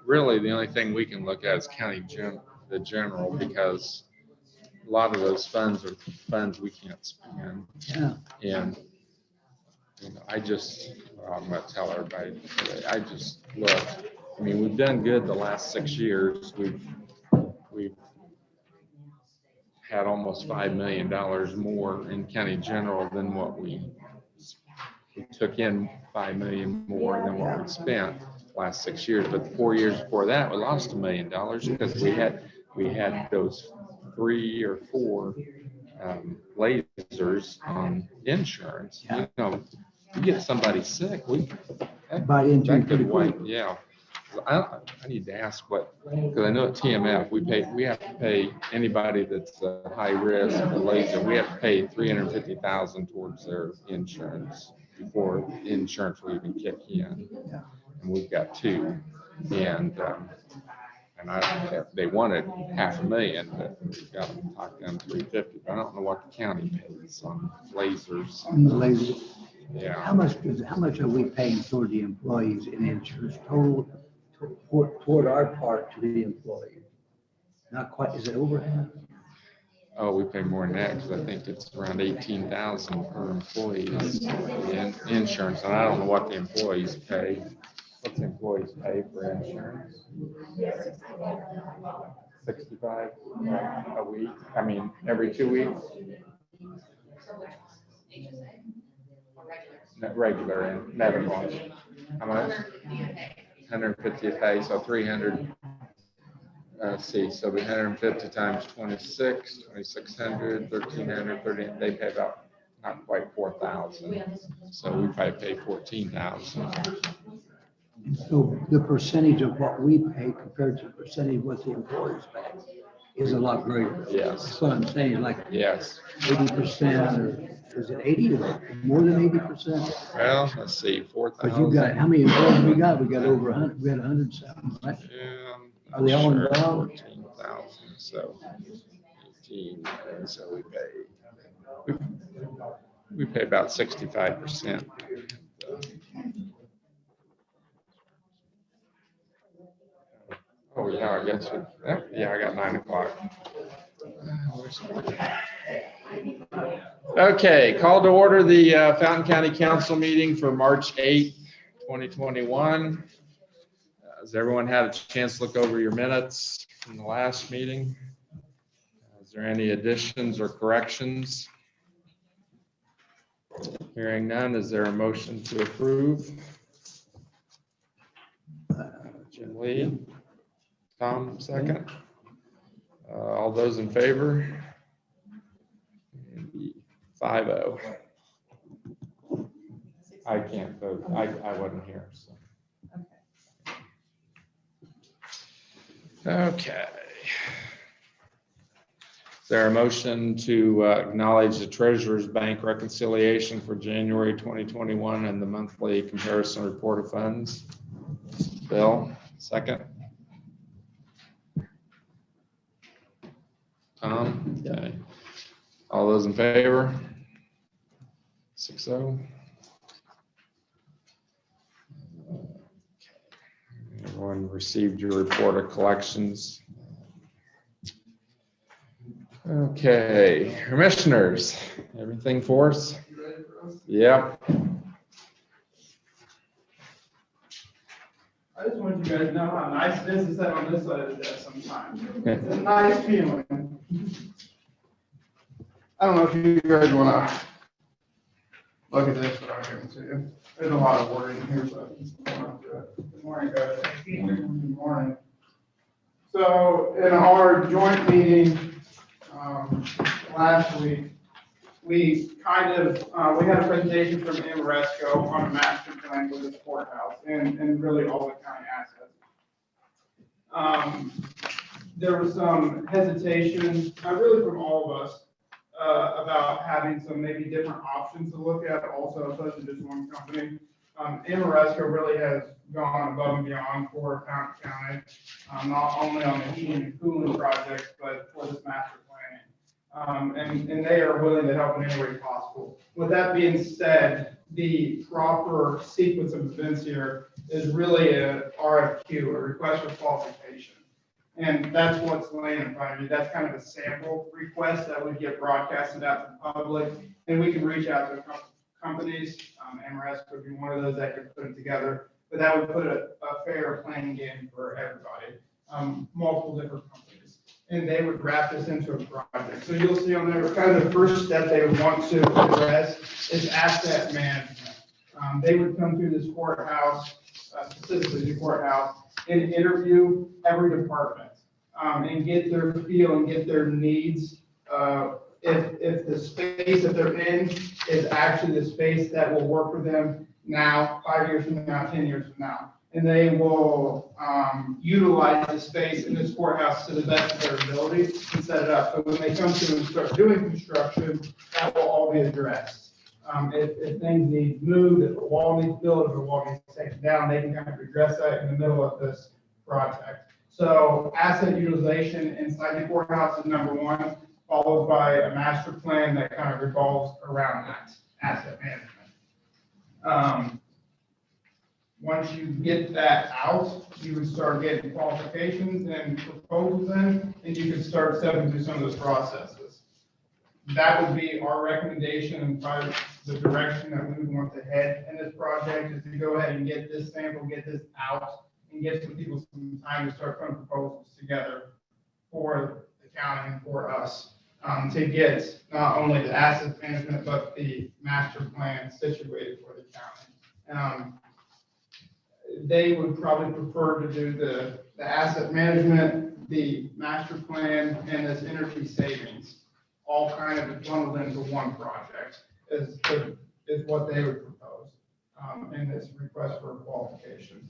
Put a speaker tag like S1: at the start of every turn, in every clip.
S1: really the only thing we can look at is the general, because a lot of those funds are funds we can't spend.
S2: Yeah.
S1: And, I'm going to tell everybody today, I just looked. I mean, we've done good the last 6 years. We've had almost $5 million more in county general than what we took in. $5 million more than what we spent last 6 years. But the 4 years before that, we lost $1 million because we had those 3 or 4 lasers on insurance. You get somebody sick, that could wipe. Yeah. I need to ask because I know at TMF we have to pay anybody that's high risk a laser. We have to pay $350,000 towards their insurance before insurance will even kick in. And we've got 2, and they wanted $500,000, but we got them talked down to $350,000. I don't know what the county pays on lasers.
S2: On the lasers.
S1: Yeah.
S2: How much are we paying toward the employees in insurance total toward our part to the employee? Not quite. Is it overhead?
S1: Oh, we pay more than that because I think it's around $18,000 per employee in insurance, and I don't know what the employees pay. What's the employees pay for insurance? $65 a week. I mean, every 2 weeks. Not regular and medical. How much? 150 a pay, so 300. So the 150 times 26, 2,600, 1,300, 30. They pay about not quite 4,000. So we probably pay 14,000.
S2: So the percentage of what we pay compared to the percentage of what the employees pay is a lot greater.
S1: Yes.
S2: That's what I'm saying, like
S1: Yes.
S2: 80%, or is it 80 or more than 80%?
S1: Well, let's see, 4,000.
S2: Because you got, how many employees we got? We got over 100, we had 107, right?
S1: Yeah,
S2: Are they all involved?
S1: 14,000, so 18, and so we pay about 65%. Oh yeah, I guess I got 9 o'clock. Okay, call to order the Fountain County Council meeting for March 8th, 2021. Has everyone had a chance to look over your minutes from the last meeting? Is there any additions or corrections? Hearing none, is there a motion to approve? Jim Lee, Tom, second. All those in favor? 5-0. I can't vote. I wasn't here, so. Okay. Is there a motion to acknowledge the Treasurer's Bank reconciliation for January 2021 and the monthly comparison report of funds? Bill, second. Tom, okay. All those in favor? 6-0. Everyone received your report of collections. Okay, commissioners, everything for us? Yep.
S3: I just want you guys to know how nice it is to sit on this side of the desk sometimes. It's a nice feeling. I don't know if you guys want to look at this, but I'll give it to you. There's a lot of word in here, so I just want to do it. Good morning, guys. Good morning. So in our joint meeting last week, we kind of, we had a presentation from Amoresco on a master plan for this courthouse and really all the county assets. There was some hesitation, really from all of us, about having some maybe different options to look at also, such as just one company. Amoresco really has gone above and beyond for Fountain County, not only on the heating and cooling projects, but for this master planning. And they are willing to help in any way possible. With that being said, the proper sequence of events here is really a RFQ, a request for qualification. And that's what's laying in front of you. That's kind of a sample request that would get broadcasted out to the public. And we can reach out to companies. Ameresco would be one of those that could put it together. But that would put a fair playing game for everybody, multiple different companies. And they would wrap this into a project. So you'll see on there, kind of the first step they would want to address is asset management. They would come through this courthouse, specifically the courthouse, and interview every department and get their feel and get their needs. If the space that they're in is actually the space that will work for them now, 5 years from now, 10 years from now. And they will utilize the space in this courthouse to the best of their ability and set it up. So when they come to and start doing construction, that will all be addressed. If things need moved, if a wall needs built, if a wall needs taken down, they can kind of address that in the middle of this project. So asset utilization inside the courthouse is number one, followed by a master plan that kind of revolves around that asset management. Once you get that out, you would start getting qualifications and proposals in, and you could start stepping through some of those processes. That would be our recommendation and probably the direction that we would want to head in this project is to go ahead and get this sample, get this out, and get some people some time to start putting proposals together for the county and for us to get not only the asset management, but the master plan situated for the county. They would probably prefer to do the asset management, the master plan, and this energy savings, all kind of bundled into one project is what they would propose in this request for qualifications.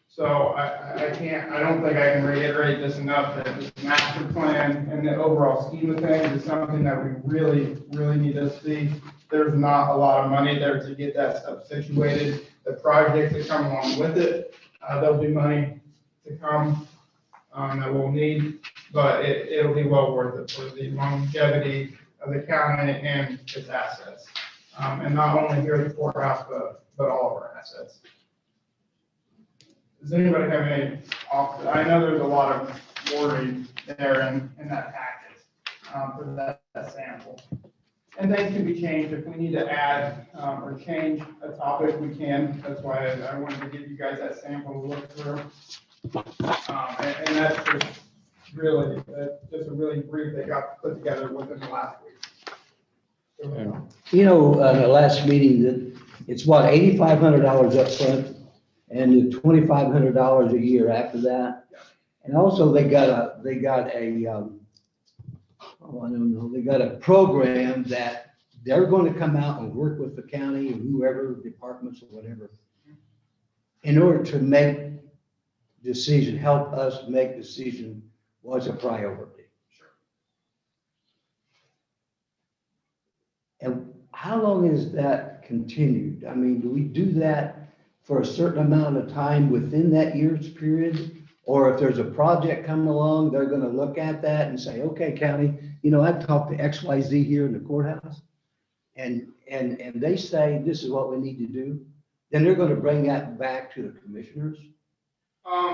S3: So I don't think I can reiterate this enough that this master plan and the overall scheme of things is something that we really, really need to see. There's not a lot of money there to get that stuff situated. The projects that come along with it, there'll be money to come that we'll need, but it'll be well worth it for the longevity of the county and its assets. And not only here at the courthouse, but all of our assets. Does anybody have any, I know there's a lot of wording there in that packet for that sample. And things can be changed. If we need to add or change a topic, we can. That's why I wanted to give you guys that sample to look through. And that's just really, just a really brief they got put together within the last week.
S2: You know, the last meeting, that it's what, $8,500 up front and $2,500 a year after that.
S3: Yeah.
S2: And also they got a program that they're going to come out and work with the county and whoever, departments or whatever, in order to make decision, help us make decision what's a priority.
S3: Sure.
S2: And how long is that continued? I mean, do we do that for a certain amount of time within that year's period? Or if there's a project coming along, they're gonna look at that and say, okay, county, you know, I've talked to XYZ here in the courthouse, and they say, this is what we need to do. Then they're gonna bring that back to the commissioners,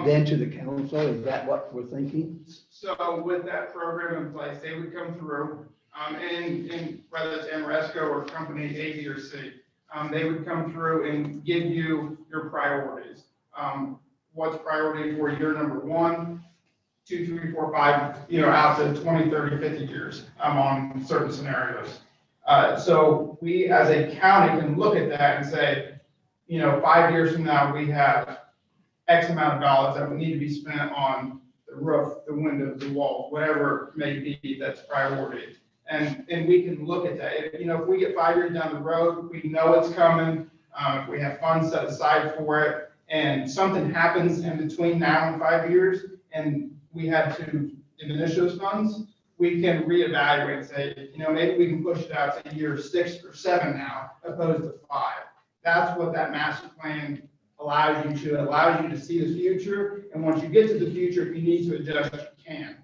S2: then to the council. Is that what we're thinking?
S3: So with that program in place, they would come through, and whether it's Ameresco or company A, B, or C, they would come through and give you your priorities. What's priority for year number 1, 2, 3, 4, 5, out to 20, 30, 50 years on certain scenarios. So we as a county can look at that and say, 5 years from now, we have X amount of dollars that would need to be spent on the roof, the windows, the walls, whatever it may be that's priority. And we can look at that. If we get 5 years down the road, we know it's coming. If we have funds set aside for it, and something happens in between now and 5 years, and we had to diminish those funds, we can reevaluate and say, maybe we can push it out to year 6 or 7 now, opposed to 5. That's what that master plan allows you to. It allows you to see the future, and once you get to the future, if you need to adjust, you can.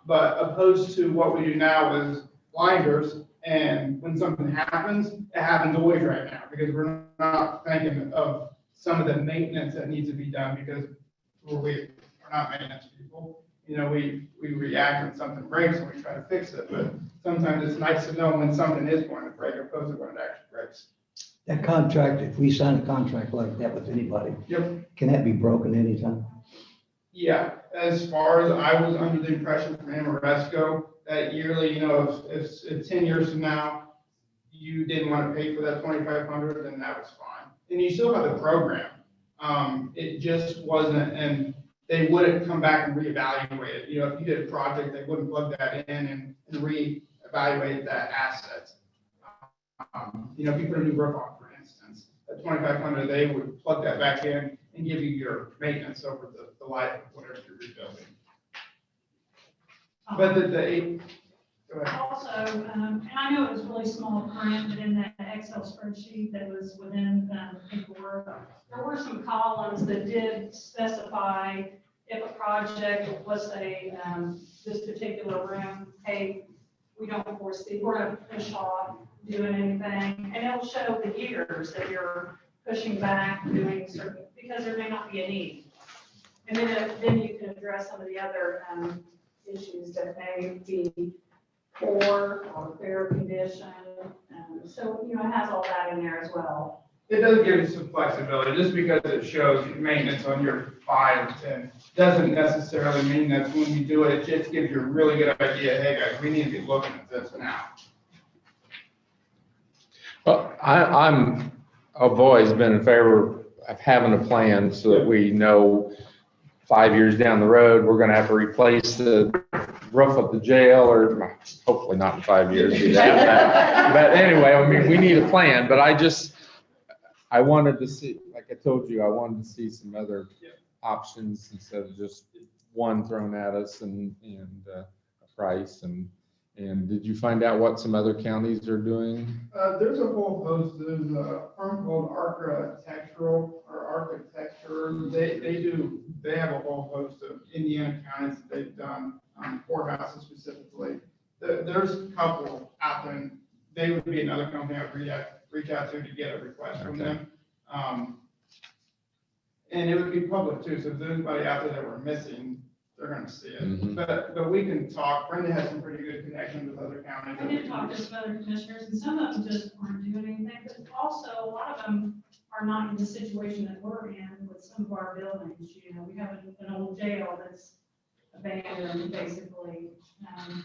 S3: But opposed to what we do now is blinders And when something happens, it happens always right now, because we're not thinking of some of the maintenance that needs to be done, because we're not maintenance people. You know, we react when something breaks and we try to fix it, but sometimes it's nice to know when something is going to break, opposed to when it actually breaks.
S2: That contract, if we sign a contract like that with anybody,
S3: Yep.
S2: can that be broken anytime?
S3: Yeah, as far as I was under the impression from Amoresco, that yearly, you know, if 10 years from now, you didn't want to pay for that 2,500, then that was fine. And you still have the program. It just wasn't, and they wouldn't come back and reevaluate it. You know, if you did a project, they wouldn't plug that in and reevaluate that asset. You know, if you put a new roof on, for instance, at 2,500, they would plug that back in and give you your maintenance over the life of whatever you're rebuilding. But go ahead.
S4: Also, and I know it was really small print, but in that Excel spreadsheet that was within the paperwork, there were some columns that did specify if a project was this particular room, hey, we don't foresee, we're gonna push off doing anything, and it'll show the years that you're pushing back, doing certain, because there may not be a need. And then you can address some of the other issues that may be poor or fair condition. So, you know, it has all that in there as well.
S3: It does give you some flexibility. Just because it shows maintenance on your 5 or 10 doesn't necessarily mean that when you do it, it just gives you a really good idea. Hey guys, we need to be looking at this now.
S1: Well, I've always been in favor of having a plan so that we know 5 years down the road, we're gonna have to replace the roof of the jail, or hopefully not in 5 years. But anyway, I mean, we need a plan, but I wanted to see, like I told you, I wanted to see some other options instead of just one thrown at us and a price. And did you find out what some other counties are doing?
S3: There's a whole host. There's a firm called Architectural or Architecture. They have a whole host of Indiana counties that they've done, courthouses specifically. There's a couple out there, and they would be another company I would reach out to get a request from them. And it would be public too, so if there's anybody out there that we're missing, they're gonna see it.
S1: Mhm.
S3: But we can talk. Brenda has some pretty good connections with other counties.
S4: I did talk to some other commissioners, and some of them just aren't doing anything, but also a lot of them are not in the situation that we're in with some of our buildings. You know, we have an old jail that's abandoned, basically.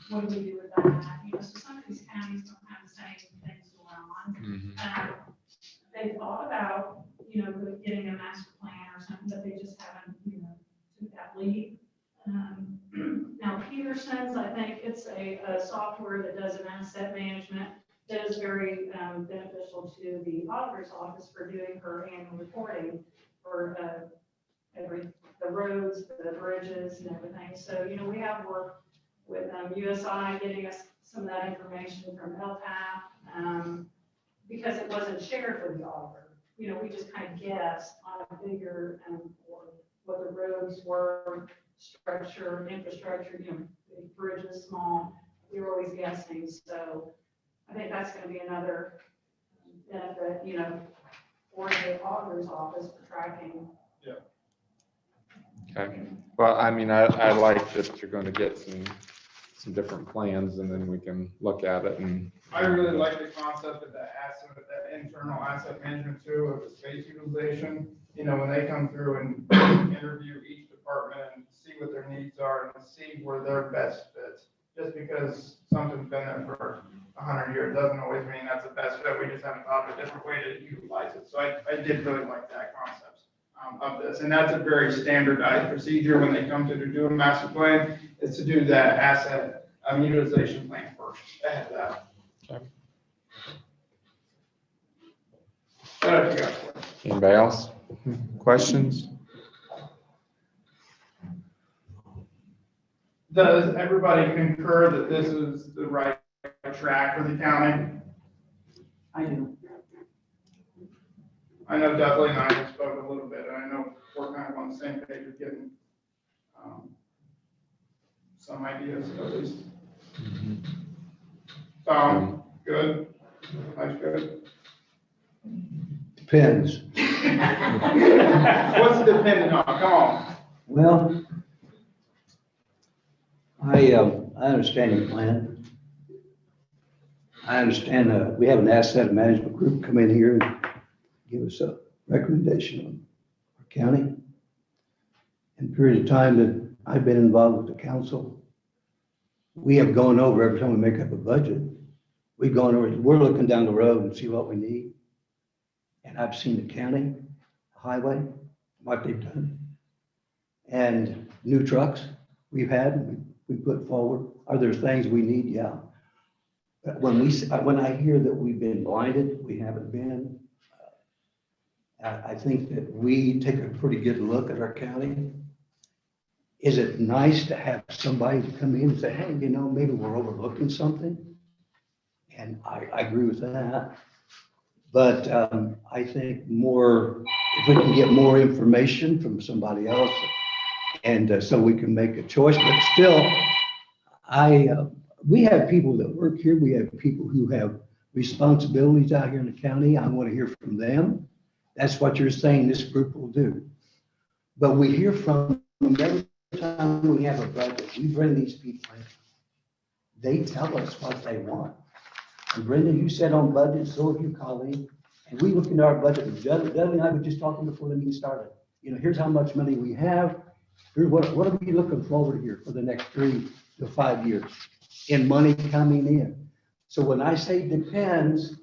S4: What do we do with that? You know, so some of these counties don't have the same things going on. They thought about, you know, getting a master plan or something, but they just haven't, you know, took that lead. Now Peterson's, I think it's a software that does an asset management that is very beneficial to the auditor's office for doing her annual reporting for the roads, the bridges and everything. So, you know, we have worked with USI getting us some of that information from LTAP because it wasn't shared with the auditor. You know, we just kind of guessed on a figure or what the roads were, structure, infrastructure, you know, big bridges, small, we were always guessing. So I think that's going to be another benefit, you know, for the auditor's office for tracking.
S3: Yeah.
S1: Okay. Well, I mean, I like that you're going to get some different plans, and then we can look at it. And
S3: I really like the concept of that internal asset management too, of the space utilization. You know, when they come through and interview each department and see what their needs are and see where their best fits. Just because something's been there for 100 years doesn't always mean that's the best fit. We just haven't thought of a different way to utilize it. So I did really like that concept of this. And that's a very standardized procedure when they come to do a master plan, is to do that asset utilization plan first. Ahead of that.
S1: Okay.
S3: What else you got for us?
S1: Anybody else? Questions?
S3: Does everybody concur that this is the right track for the county?
S5: I do.
S3: I know Dudley and I have spoken a little bit, and I know we're kind of on the same page of getting some ideas at least. So, Good. Life's good.
S2: Depends.
S3: What's it dependent on? Come on.
S2: Well, I understand your plan. I understand, we have an asset management group come in here and give us a recommendation on our county. In the period of time that I've been involved with the council, we have gone over every time we make up a budget. We've gone over, we're looking down the road and see what we need. And I've seen the county, the highway, what they've done. And new trucks we've had, we put forward. Are there things we need? Yeah. But when I hear that we've been blinded, we haven't been. I think that we take a pretty good look at our county. Is it nice to have somebody to come in and say, hey, you know, maybe we're overlooking something? And I agree with that. But I think more, if we can get more information from somebody else, and so we can make a choice, but still, we have people that work here. We have people who have responsibilities out here in the county. I want to hear from them. That's what you're saying this group will do. But we hear from them every time we have a budget. We bring these people in. They tell us what they want. And Brenda, you said on budget, so have you, Colleen. And we look into our budget. Dudley and I were just talking before the meeting started. You know, here's how much money we have. Here's what are we looking forward here for the next 3 to 5 years in money coming in. So when I say depends,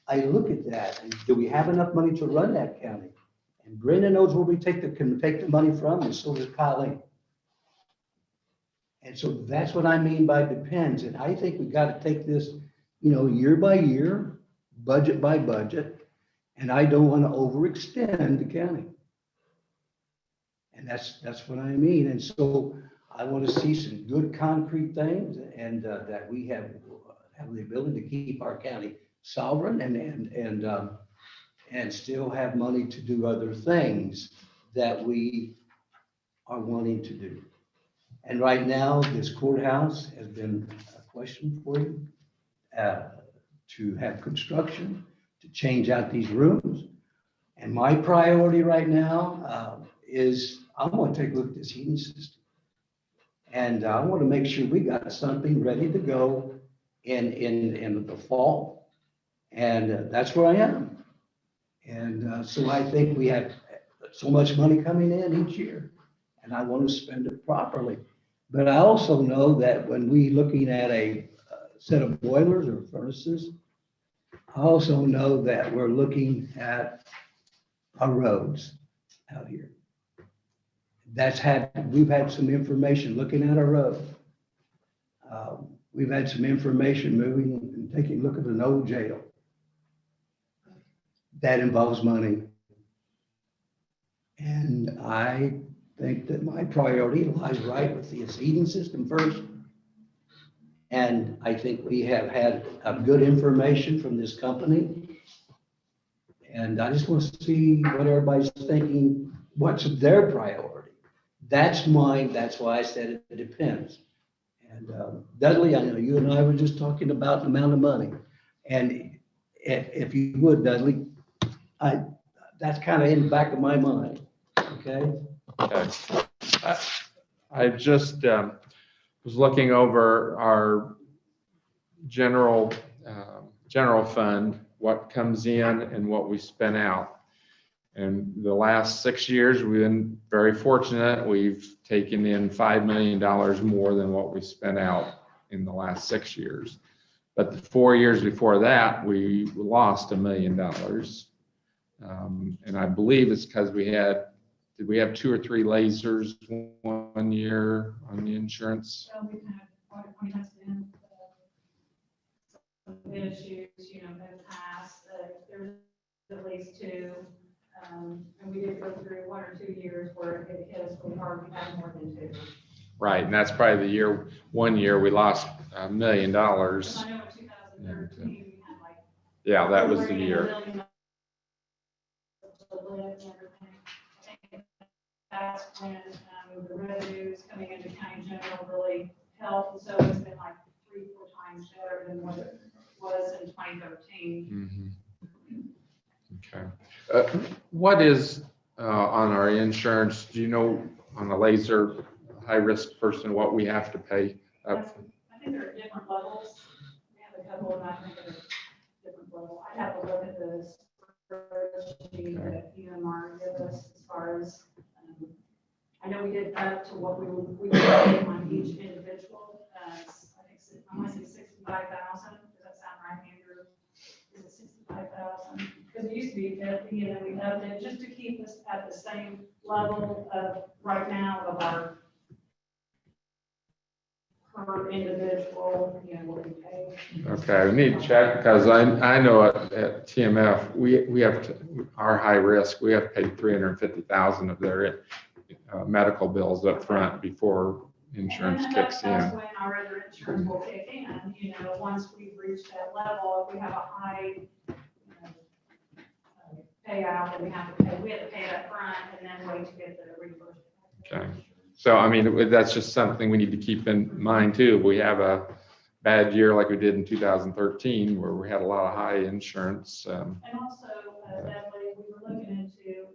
S2: I look at that and do we have enough money to run that county? And Brenda knows where we can take the money from, and so does Colleen. And so that's what I mean by depends. And I think we got to take this, you know, year by year, budget by budget. And I don't want to overextend the county. And that's what I mean. And so I want to see some good concrete things, and that we have the ability to keep our county sovereign and still have money to do other things that we are wanting to do. And right now, this courthouse has been a question for you, to have construction, to change out these rooms. And my priority right now is I want to take a look at this heating system. And I want to make sure we got something ready to go in the fall. And that's where I am. And so I think we have so much money coming in each year, and I want to spend it properly. But I also know that when we looking at a set of boilers or furnaces, I also know that we're looking at our roads out here. We've had some information looking at our road. We've had some information moving and taking a look at an old jail. That involves money. And I think that my priority lies right with the heating system first. And I think we have had good information from this company. And I just want to see what everybody's thinking, what's their priority. That's mine. That's why I said it depends. And Dudley, I know you and I were just talking about the amount of money. And if you would, Dudley, that's kind of in the back of my mind. Okay.
S1: Okay. I just was looking over our general fund, what comes in and what we spent out. And the last 6 years, we've been very fortunate. We've taken in $5 million more than what we spent out in the last 6 years. But the 4 years before that, we lost $1 million. And I believe it's because did we have 2 or 3 lasers one year on the insurance?
S4: So we kind of, we have been some issues, you know, in the past, there's at least 2. And we did go through 1 or 2 years where it hit us really hard. We had more than 2.
S1: Right, and that's probably the one year we lost $1 million.
S4: I know in 2013, we had like.
S1: Yeah, that was the year.
S4: $1 million to live and everything. I think that's when the revenues coming into county general really helped. And so it's been like 3-4 times better than what was in 2013.
S1: Okay. What is on our insurance? Do you know on a laser high risk person what we have to pay up?
S4: I think there are different levels. We have a couple of, I think, at a different level. I'd have to look at this spreadsheet that UMR give us as far as, I know we did up to what we would pay on each individual. I think, I want to say 65,000. Does that sound right, Andrew? Is it 65,000? Because it used to be 50, and then we upped it just to keep us at the same level of right now of our per individual, what we pay.
S1: Okay, we need to check because I know at TMF, we have to, our high risk, we have to pay 350,000 of their medical bills up front before insurance
S4: And
S1: kicks
S4: that's
S1: in.
S4: when our other insurance will kick in, once we've reached that level, if we have a high, payout, and we have to pay it up front and then wait to get the reimbursement.
S1: Okay. So, I mean, that's just something we need to keep in mind too. If we have a bad year like we did in 2013, where we had a lot of high insurance.
S4: And also, Beverly, we were looking into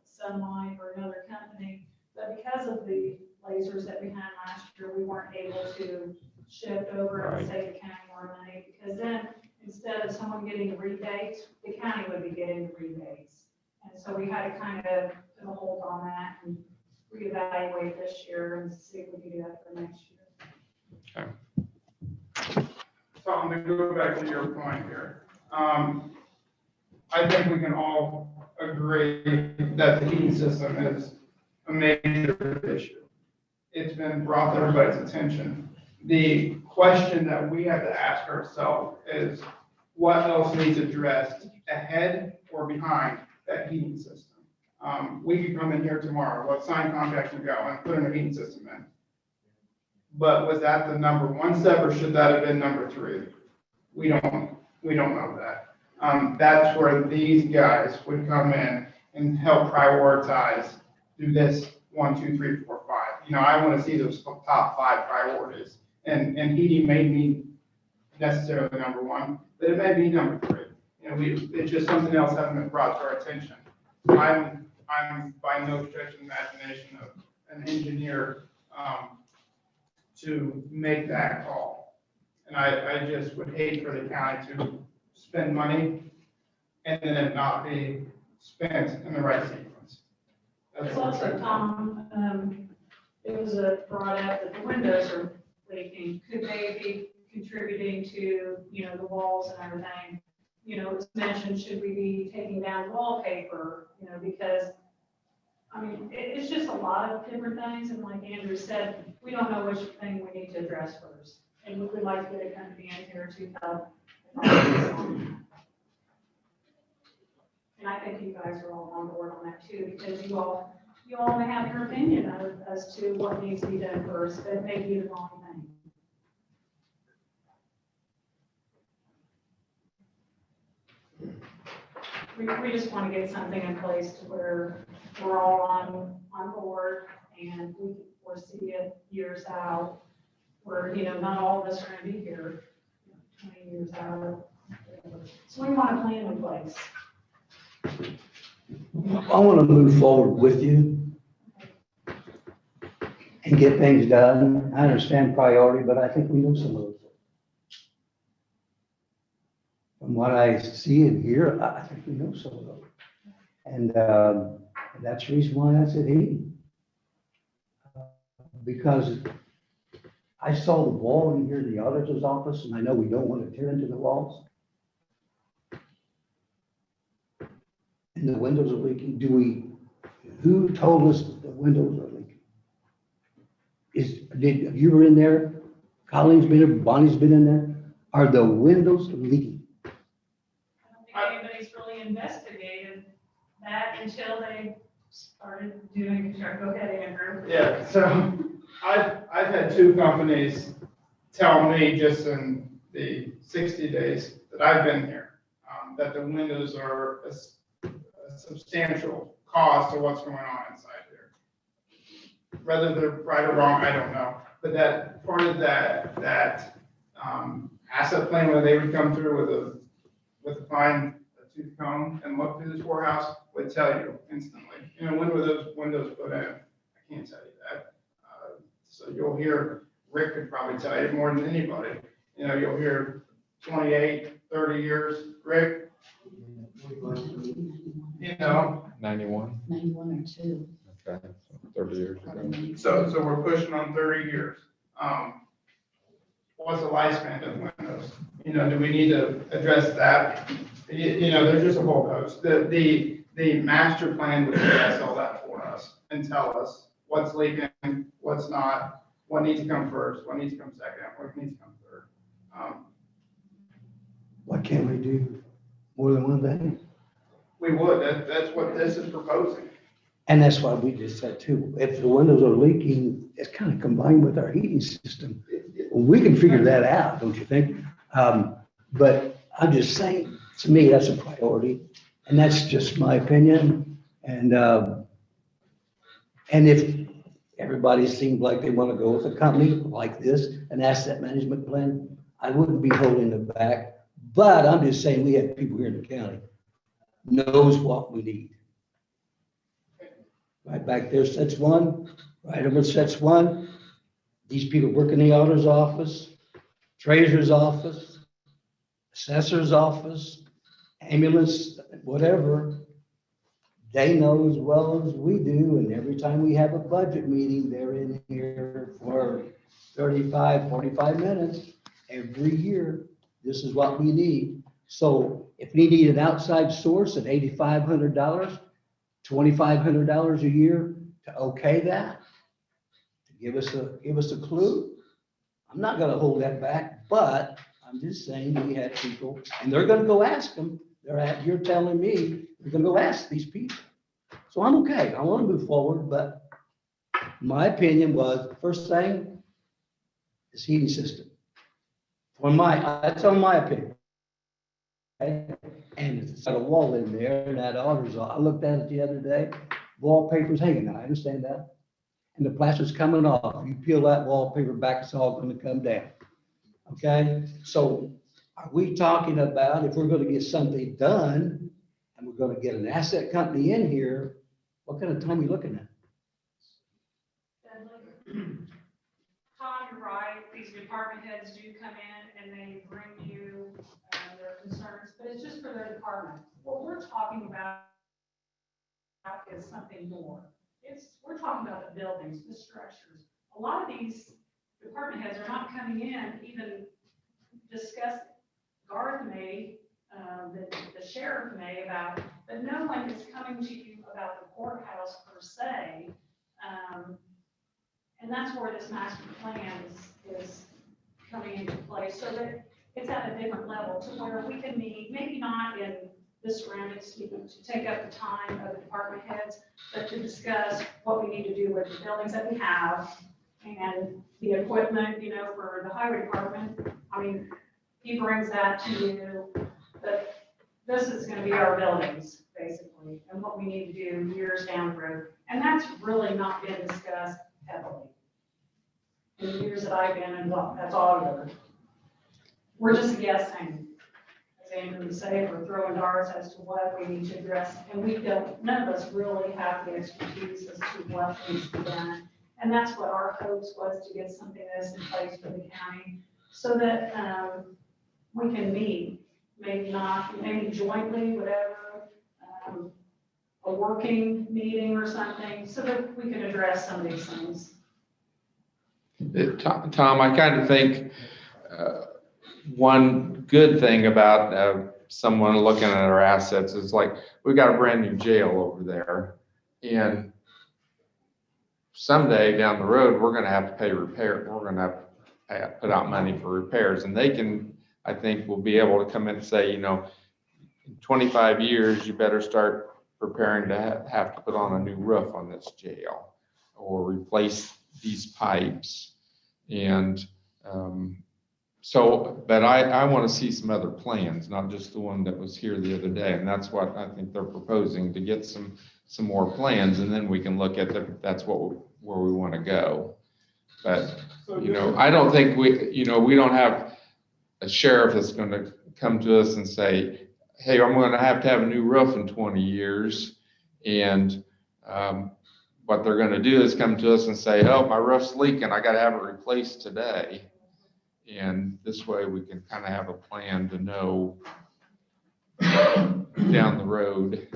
S4: Sun Life or another company, but because of the lasers that we had last year, we weren't able to shift over and save the county more money, because then instead of someone getting a rebate, the county would be getting the rebates. And so we had to kind of put a hold on that and reevaluate this year and see if we can do that for next year.
S1: Okay.
S3: So I'm gonna go back to your point here. I think we can all agree that the heating system is a major issue. It's been brought to everybody's attention. The question that we have to ask ourselves is, what else needs addressed ahead or behind that heating system? We could come in here tomorrow, let's sign contracts and go and put in a heating system in. But was that the number one step, or should that have been number 3? We don't know that. That's where these guys would come in and help prioritize, do this 1, 2, 3, 4, 5. I want to see those top 5 priorities. And heating may be necessarily number 1, but it may be number 3. It's just something else hasn't been brought to our attention. I'm by no stretch of imagination of an engineer to make that call. And I just would hate for the county to spend money and then it not be spent in the right sequence. That's
S4: It's
S3: what
S4: also,
S3: we're
S4: Tom, it was brought up that the windows are leaking. Could they be contributing to, the walls and everything? It was mentioned, should we be taking down wallpaper, because, it's just a lot of different things. And like Andrew said, we don't know which thing we need to address first. And we would like to get a company in here to help. And I think you guys are all on board on that too, because you all may have your opinion as to what needs to be done first, but it may be the wrong thing. We just want to get something in place to where we're all on board and we foresee it years out, where, not all of us are going to be here 20 years out. So we want a plan in place.
S2: I want to move forward with you and get things done. I understand priority, but I think we know some of those. From what I see and hear, I think we know some of those. And that's the reason why I said 80. Because I saw the wall in here in the auditor's office, and I know we don't want to tear into the walls. And the windows are leaking. Who told us that the windows are leaking? Have you were in there? Colleen's been there, Bonnie's been in there. Are the windows leaking?
S4: I don't think anybody's really investigated that until they started doing construction. Go ahead, Andrew.
S3: Yeah, so I've had 2 companies tell me just in the 60 days that I've been here, that the windows are a substantial cost to what's going on inside here. Whether they're right or wrong, I don't know. But that part of that asset plan where they would come through with a fine tooth comb and look through this whorehouse would tell you instantly. You know, when were those windows put in? I can't tell you that. So you'll hear, Rick could probably tell you more than anybody. You know, you'll hear 28, 30 years, Rick, you know.
S1: 91,
S5: 91 or 2.
S1: okay, so 30 years ago.
S3: So we're pushing on 30 years. What's the lifespan of windows? You know, do we need to address that? You know, there's just a whole host. The master plan would address all that for us and tell us what's leaking, what's not, what needs to come first, what needs to come second, what needs to come third.
S2: Why can't we do more than one thing?
S3: We would, that's what this is proposing.
S2: And that's why we just said too, if the windows are leaking, it's kind of combined with our heating system. We can figure that out, don't you think? But I'm just saying, to me, that's a priority, and that's just my opinion. And if everybody seems like they want to go with a company like this, an asset management plan, I wouldn't be holding them back. But I'm just saying, we have people here in the county knows what we need. Right back there sits one, right over sits one. These people work in the auditor's office, treasurer's office, assessor's office, ambulance, whatever. They know as well as we do, and every time we have a budget meeting, they're in here for 35, 45 minutes every year. This is what we need. So if we need an outside source at $8,500, $2,500 a year to okay that, to give us a clue, I'm not gonna hold that back, but I'm just saying we have people, and they're gonna go ask them. You're telling me you're gonna go ask these people. So I'm okay. I want to move forward, but my opinion was the first thing is heating system. That's on my opinion. Okay? And it's got a wall in there, and that auditor's, I looked at it the other day, wallpaper's hanging, I understand that. And the plaster's coming off. You peel that wallpaper back, it's all gonna come down. Okay, so are we talking about if we're gonna get something done and we're gonna get an asset company in here, what kind of time are we looking at?
S4: Tom, you're right, these department heads do come in and they bring you their concerns, but it's just for their department. What we're talking about is something more. We're talking about the buildings, the structures. A lot of these department heads are not coming in, even discuss, Garth may, the sheriff may about, but no one is coming to you about the courthouse per se. And that's where this master plan is coming into play, so that it's at a different level to where we can meet, maybe not in the surroundings, to take up the time of the department heads, but to discuss what we need to do with the buildings that we have and the equipment, for the highway department. I mean, he brings that to you, but this is gonna be our buildings, basically, and what we need to do years down the road. And that's really not been discussed heavily in the years that I've been involved as auditor. We're just guessing, as Andrew would say, we're throwing darts as to what we need to address, and none of us really have the expertise as to what needs to be done. And that's what our hopes was, to get something that's in place for the county, so that we can meet, maybe jointly, whatever, a working meeting or something, so that we can address some of these things.
S1: Tom, I kind of think one good thing about someone looking at our assets is, like, we've got a brand new jail over there, and someday down the road, we're going to have to pay repair. We're going to have to put out money for repairs, and they can, I think, will be able to come in and say, in 25 years, you better start preparing to have to put on a new roof on this jail or replace these pipes. And but I want to see some other plans, not just the one that was here the other day. And that's what I think they're proposing, to get some more plans, and then we can look at that's where we want to go. But, I don't think we don't have a sheriff that's gonna come to us and say, hey, I'm gonna have to have a new roof in 20 years. And what they're gonna do is come to us and say, oh, my roof's leaking, I gotta have it replaced today. And this way we can kind of have a plan to know down the road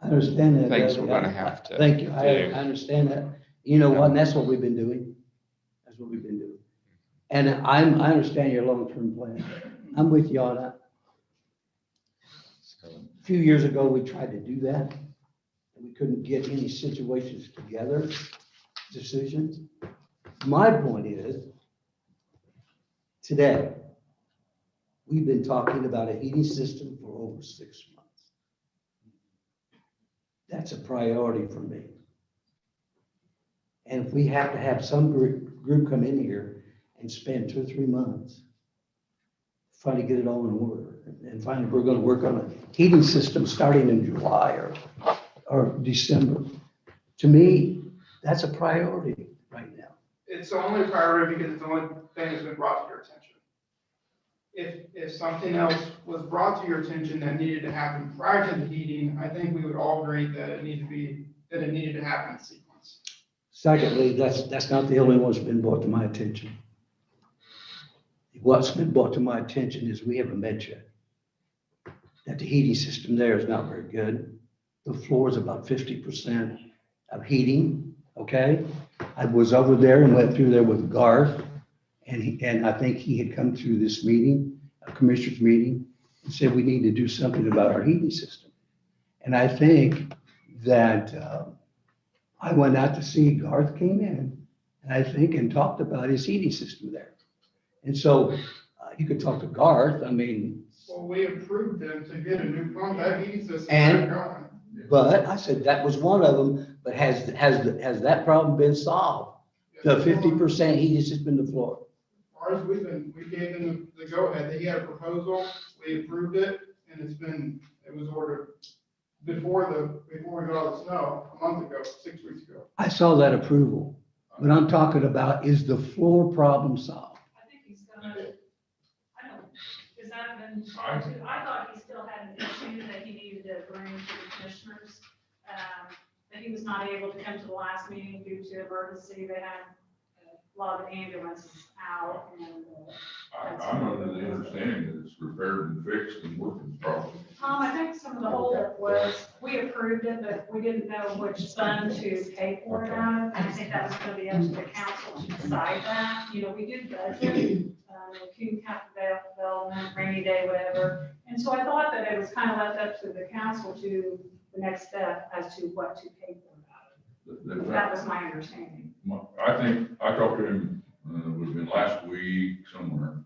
S2: I understand that.
S1: things
S2: Doug.
S1: we're gonna have to
S2: Thank you. I
S1: do.
S2: understand that. You know what? And that's what we've been doing. That's what we've been doing. And I understand your long-term plan. I'm with you on that.
S1: So,
S2: A few years ago, we tried to do that. And we couldn't get any situations together, decisions. My point is, today, we've been talking about a heating system for over 6 months. That's a priority for me. And if we have to have some group come in here and spend 2 or 3 months trying to get it all in order, and finally, we're gonna work on a heating system starting in July or December. To me, that's a priority right now.
S3: It's the only priority because it's the only thing that's been brought to your attention. If something else was brought to your attention that needed to happen prior to the heating, I think we would all agree that it needed to happen in sequence.
S2: Secondly, that's not the only one that's been brought to my attention. What's been brought to my attention is we have a med shed. That the heating system there is not very good. The floor is about 50% of heating, okay? I was over there and went through there with Garth, and I think he had come through this meeting, a commissioner's meeting, and said we need to do something about our heating system. And I think that I went out to see Garth came in, and I think, and talked about his heating system there. And so you could talk to Garth, I mean.
S3: Well, we approved them to get a new pump, that heating system.
S2: And-
S3: going.
S2: But I said that was one of them, but has that problem been solved? The 50% heating system in the floor.
S3: As far as we gave them the go-ahead, he had a proposal, we approved it, and it was ordered before we got all the snow, a month ago, 6 weeks ago.
S2: I saw that approval. What I'm talking about is the floor problem solved.
S4: I think he's gonna, I don't, has that been talked to? I thought he still had an issue that he needed to bring to the commissioners. That he was not able to come to the last meeting due to emergency. They had a lot of ambulances out and.
S6: I'm under the understanding that it's repaired and fixed and working properly.
S4: Tom, I think some of the holdup was, we approved it, but we didn't know which fund to pay for it out of. And I think that was gonna be up to the council to decide that. You know, we do budget, Cume capital development, rainy day, whatever. And so I thought that it was kind of left up to the council to the next step as to what to pay for about it. That was my understanding.
S6: I think, I talked to him, it would have been last week somewhere.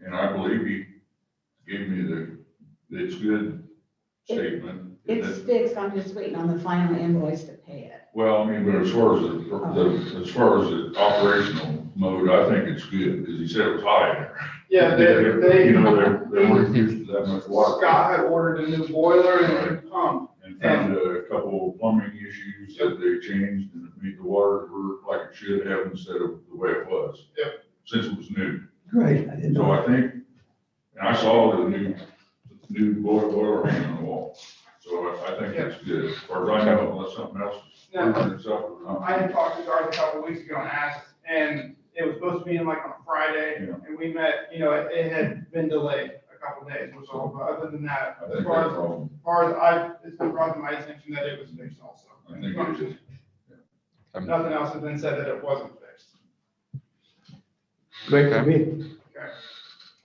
S6: And I believe he gave me the it's good statement.
S5: It's fixed, I'm just waiting on the final invoice to pay it.
S6: Well, I mean, but as far as the operational mode, I think it's good, because he said it was high there.
S3: Yeah,
S6: You know, they weren't used to that much water.
S3: Scott had ordered a new boiler and a new pump.
S6: And found a couple of plumbing issues that they changed and it made the water work like it should have instead of the way it was.
S3: Yep.
S6: Since it was new.
S2: Great, I didn't
S6: So
S2: know.
S6: I think, and I saw the new boiler hanging on the wall. So I think that's good, as far as I know, unless something else is working itself.
S3: I had talked to Garth a couple weeks ago and asked, and it was supposed to be in like on Friday,
S6: Yeah.
S3: and we met, it had been delayed a couple days, was all, but other than that,
S6: I
S3: as
S6: think
S3: far
S6: that's
S3: as,
S6: all.
S3: it's been brought to my attention that it was fixed also.
S6: I think it is.
S3: Nothing else has been said that it wasn't fixed.
S2: Great to me.
S3: Okay.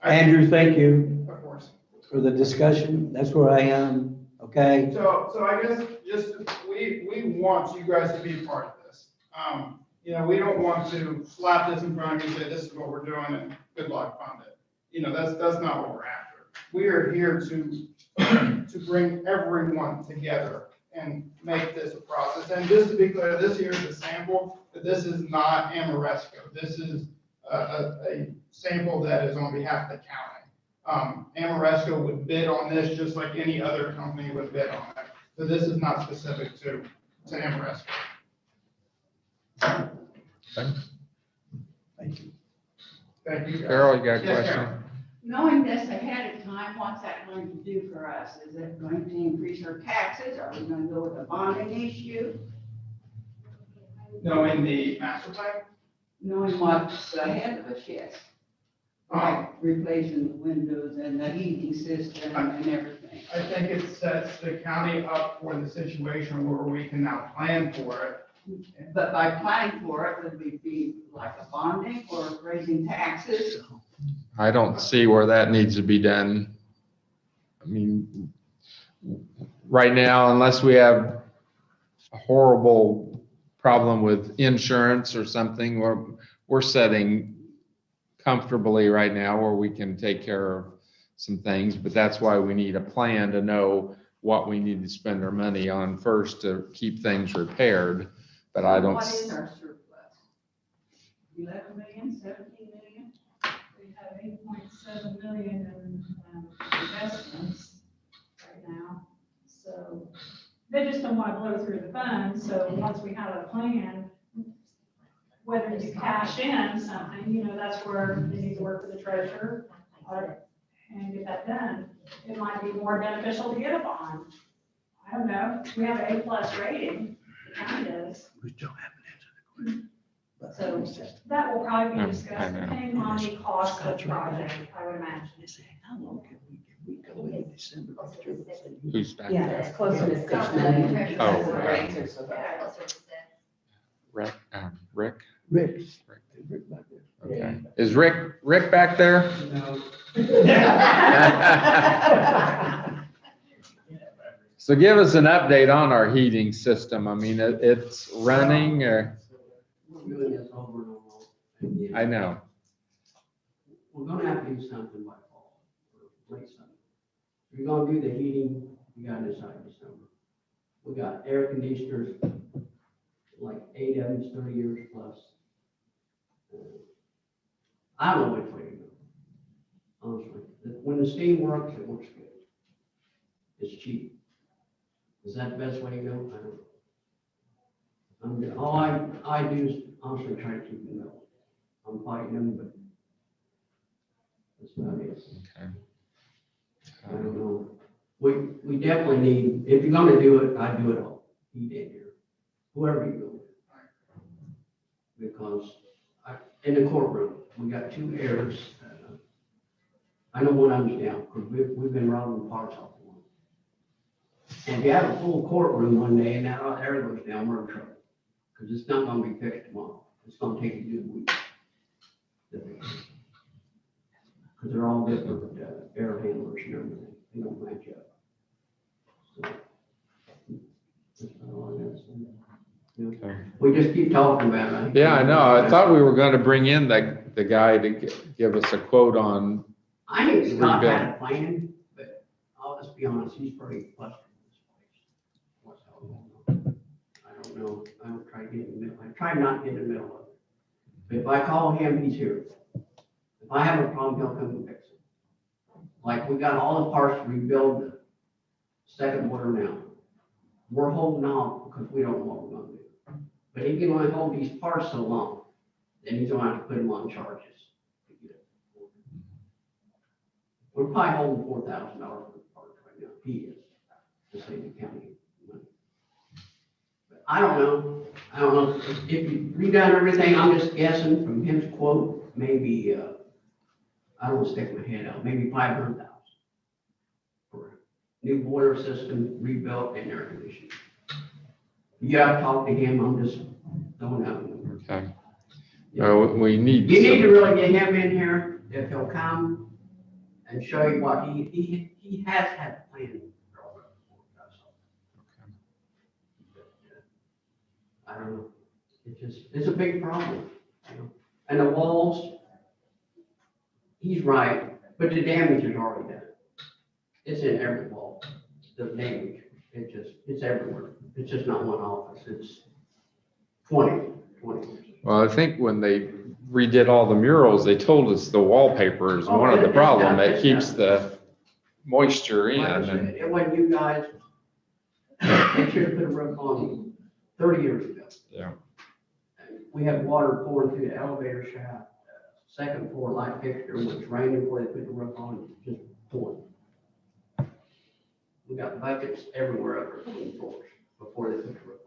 S2: Andrew, thank you
S3: Of course.
S2: for the discussion. That's where I am, okay?
S3: So I guess just, we want you guys to be a part of this. We don't want to slap this in front of you and say, this is what we're doing and good luck, fund it. That's not what we're after. We are here to bring everyone together and make this a process. And just to be clear, this here is a sample, but this is not Amoresco. This is a sample that is on behalf of the county. Amoresco would bid on this just like any other company would bid on it. So this is not specific to Amoresco.
S2: Thank you.
S3: Thank you. guys.
S1: Carol, you got a
S3: Yes,
S1: question?
S3: Carol.
S7: Knowing this ahead of time, what's that going to do for us? Is it going to increase our taxes? Are we going to go with a bonding issue?
S3: No, in the master plan?
S7: Knowing what's ahead of us, yes. Like replacing the windows and the heating system and everything.
S3: I think it sets the county up for the situation where we can now plan for it.
S7: But by planning for it, would we be like a bonding or raising taxes?
S1: I don't see where that needs to be done. I mean, right now, unless we have a horrible problem with insurance or something, we're setting comfortably right now where we can take care of some things, but that's why we need a plan to know what we need to spend our money on first to keep things repaired. But I don't.
S7: What is our surplus? 11 million, 17 million?
S4: We have 8.7 million in investments right now. So they just don't want to blow through the funds. So once we have a plan, whether you cash in something, that's where you need to work with the treasurer and get that done. It might be more beneficial to get a bond. I don't know. We have an A+ rating. The county does.
S2: We still haven't answered the
S4: So
S2: question.
S4: that will probably be
S1: I
S4: discussed
S1: know.
S4: depending on the cost of the project, I would imagine.
S2: How long can we go in December?
S1: Who's back
S5: Yeah,
S1: there?
S5: it's closer to 6 million.
S1: Oh,
S5: That's the
S1: right.
S5: answer, so that-
S1: Rick? Rick?
S2: Rick. Rick back there.
S1: Okay. Is Rick back there? So give us an update on our heating system. I mean, it's running or,
S8: We're doing this over and over. And
S1: I know.
S8: We're gonna have to do something by fall, or late summer. If you're gonna do the heating, you gotta decide December. We got air conditioners, like 8 of them, 30 years plus. I don't know which way to go. Honestly, when the steam works, it works good. It's cheap. Is that the best way to go? I don't know. All I do is honestly try to keep them mellow. I'm fighting them, but that's about it.
S1: Okay.
S8: I don't know. We definitely need, if you're gonna do it, I do it all, heat in here, whoever you go with. Because in the courtroom, we got 2 errors. I know one of them's down, because we've been robbing parts off one. And if you have a full courtroom one day and that air goes down, we're in trouble. Because it's not gonna be fixed tomorrow. It's gonna take a good week. Because they're all different air handlers and everything. They don't match up. So, that's about all I got to say. Yeah.
S1: Okay.
S8: We just keep talking about it.
S1: Yeah, I know. I thought we were gonna bring in the guy to give us a quote on,
S8: I think Scott had a plan, but I'll just be honest, he's pretty frustrated with this place. What's going on? I don't know. I don't try to get in the middle. I try not to get in the middle of it. But if I call him, he's here. If I have a problem, he'll come and fix it. Like, we got all the parts to rebuild the second water now. We're holding off because we don't know what we're gonna do. But he can only hold these parts so long, then he's gonna have to put them on charges. We're probably holding $4,000 for the parts right now. He is, to save the county money. But I don't know. I don't know. If you redone everything, I'm just guessing from his quote, maybe, I don't stick my head out, maybe 500,000 for a new boiler system, rebuilt, and air conditioning. You gotta talk to him. I'm just throwing out.
S1: okay. We need.
S8: You need to really get him in here if he'll come and show you what he has had a plan. I don't know. It's a big problem, you know. And the walls, he's right, but the damage is already done. It's in every wall, the damage. It's everywhere. It's just not one office. It's 20.
S1: Well, I think when they redid all the murals, they told us the wallpaper is one of the problem that keeps the moisture in.
S8: Like I
S1: And
S8: said, it wasn't you guys. They should have put a roof on 30 years ago.
S1: Yeah.
S8: We had water pouring through the elevator shaft second floor light fixture, when it's raining before they put the roof on, just pouring. We got buckets everywhere up there clean floors before they put the roof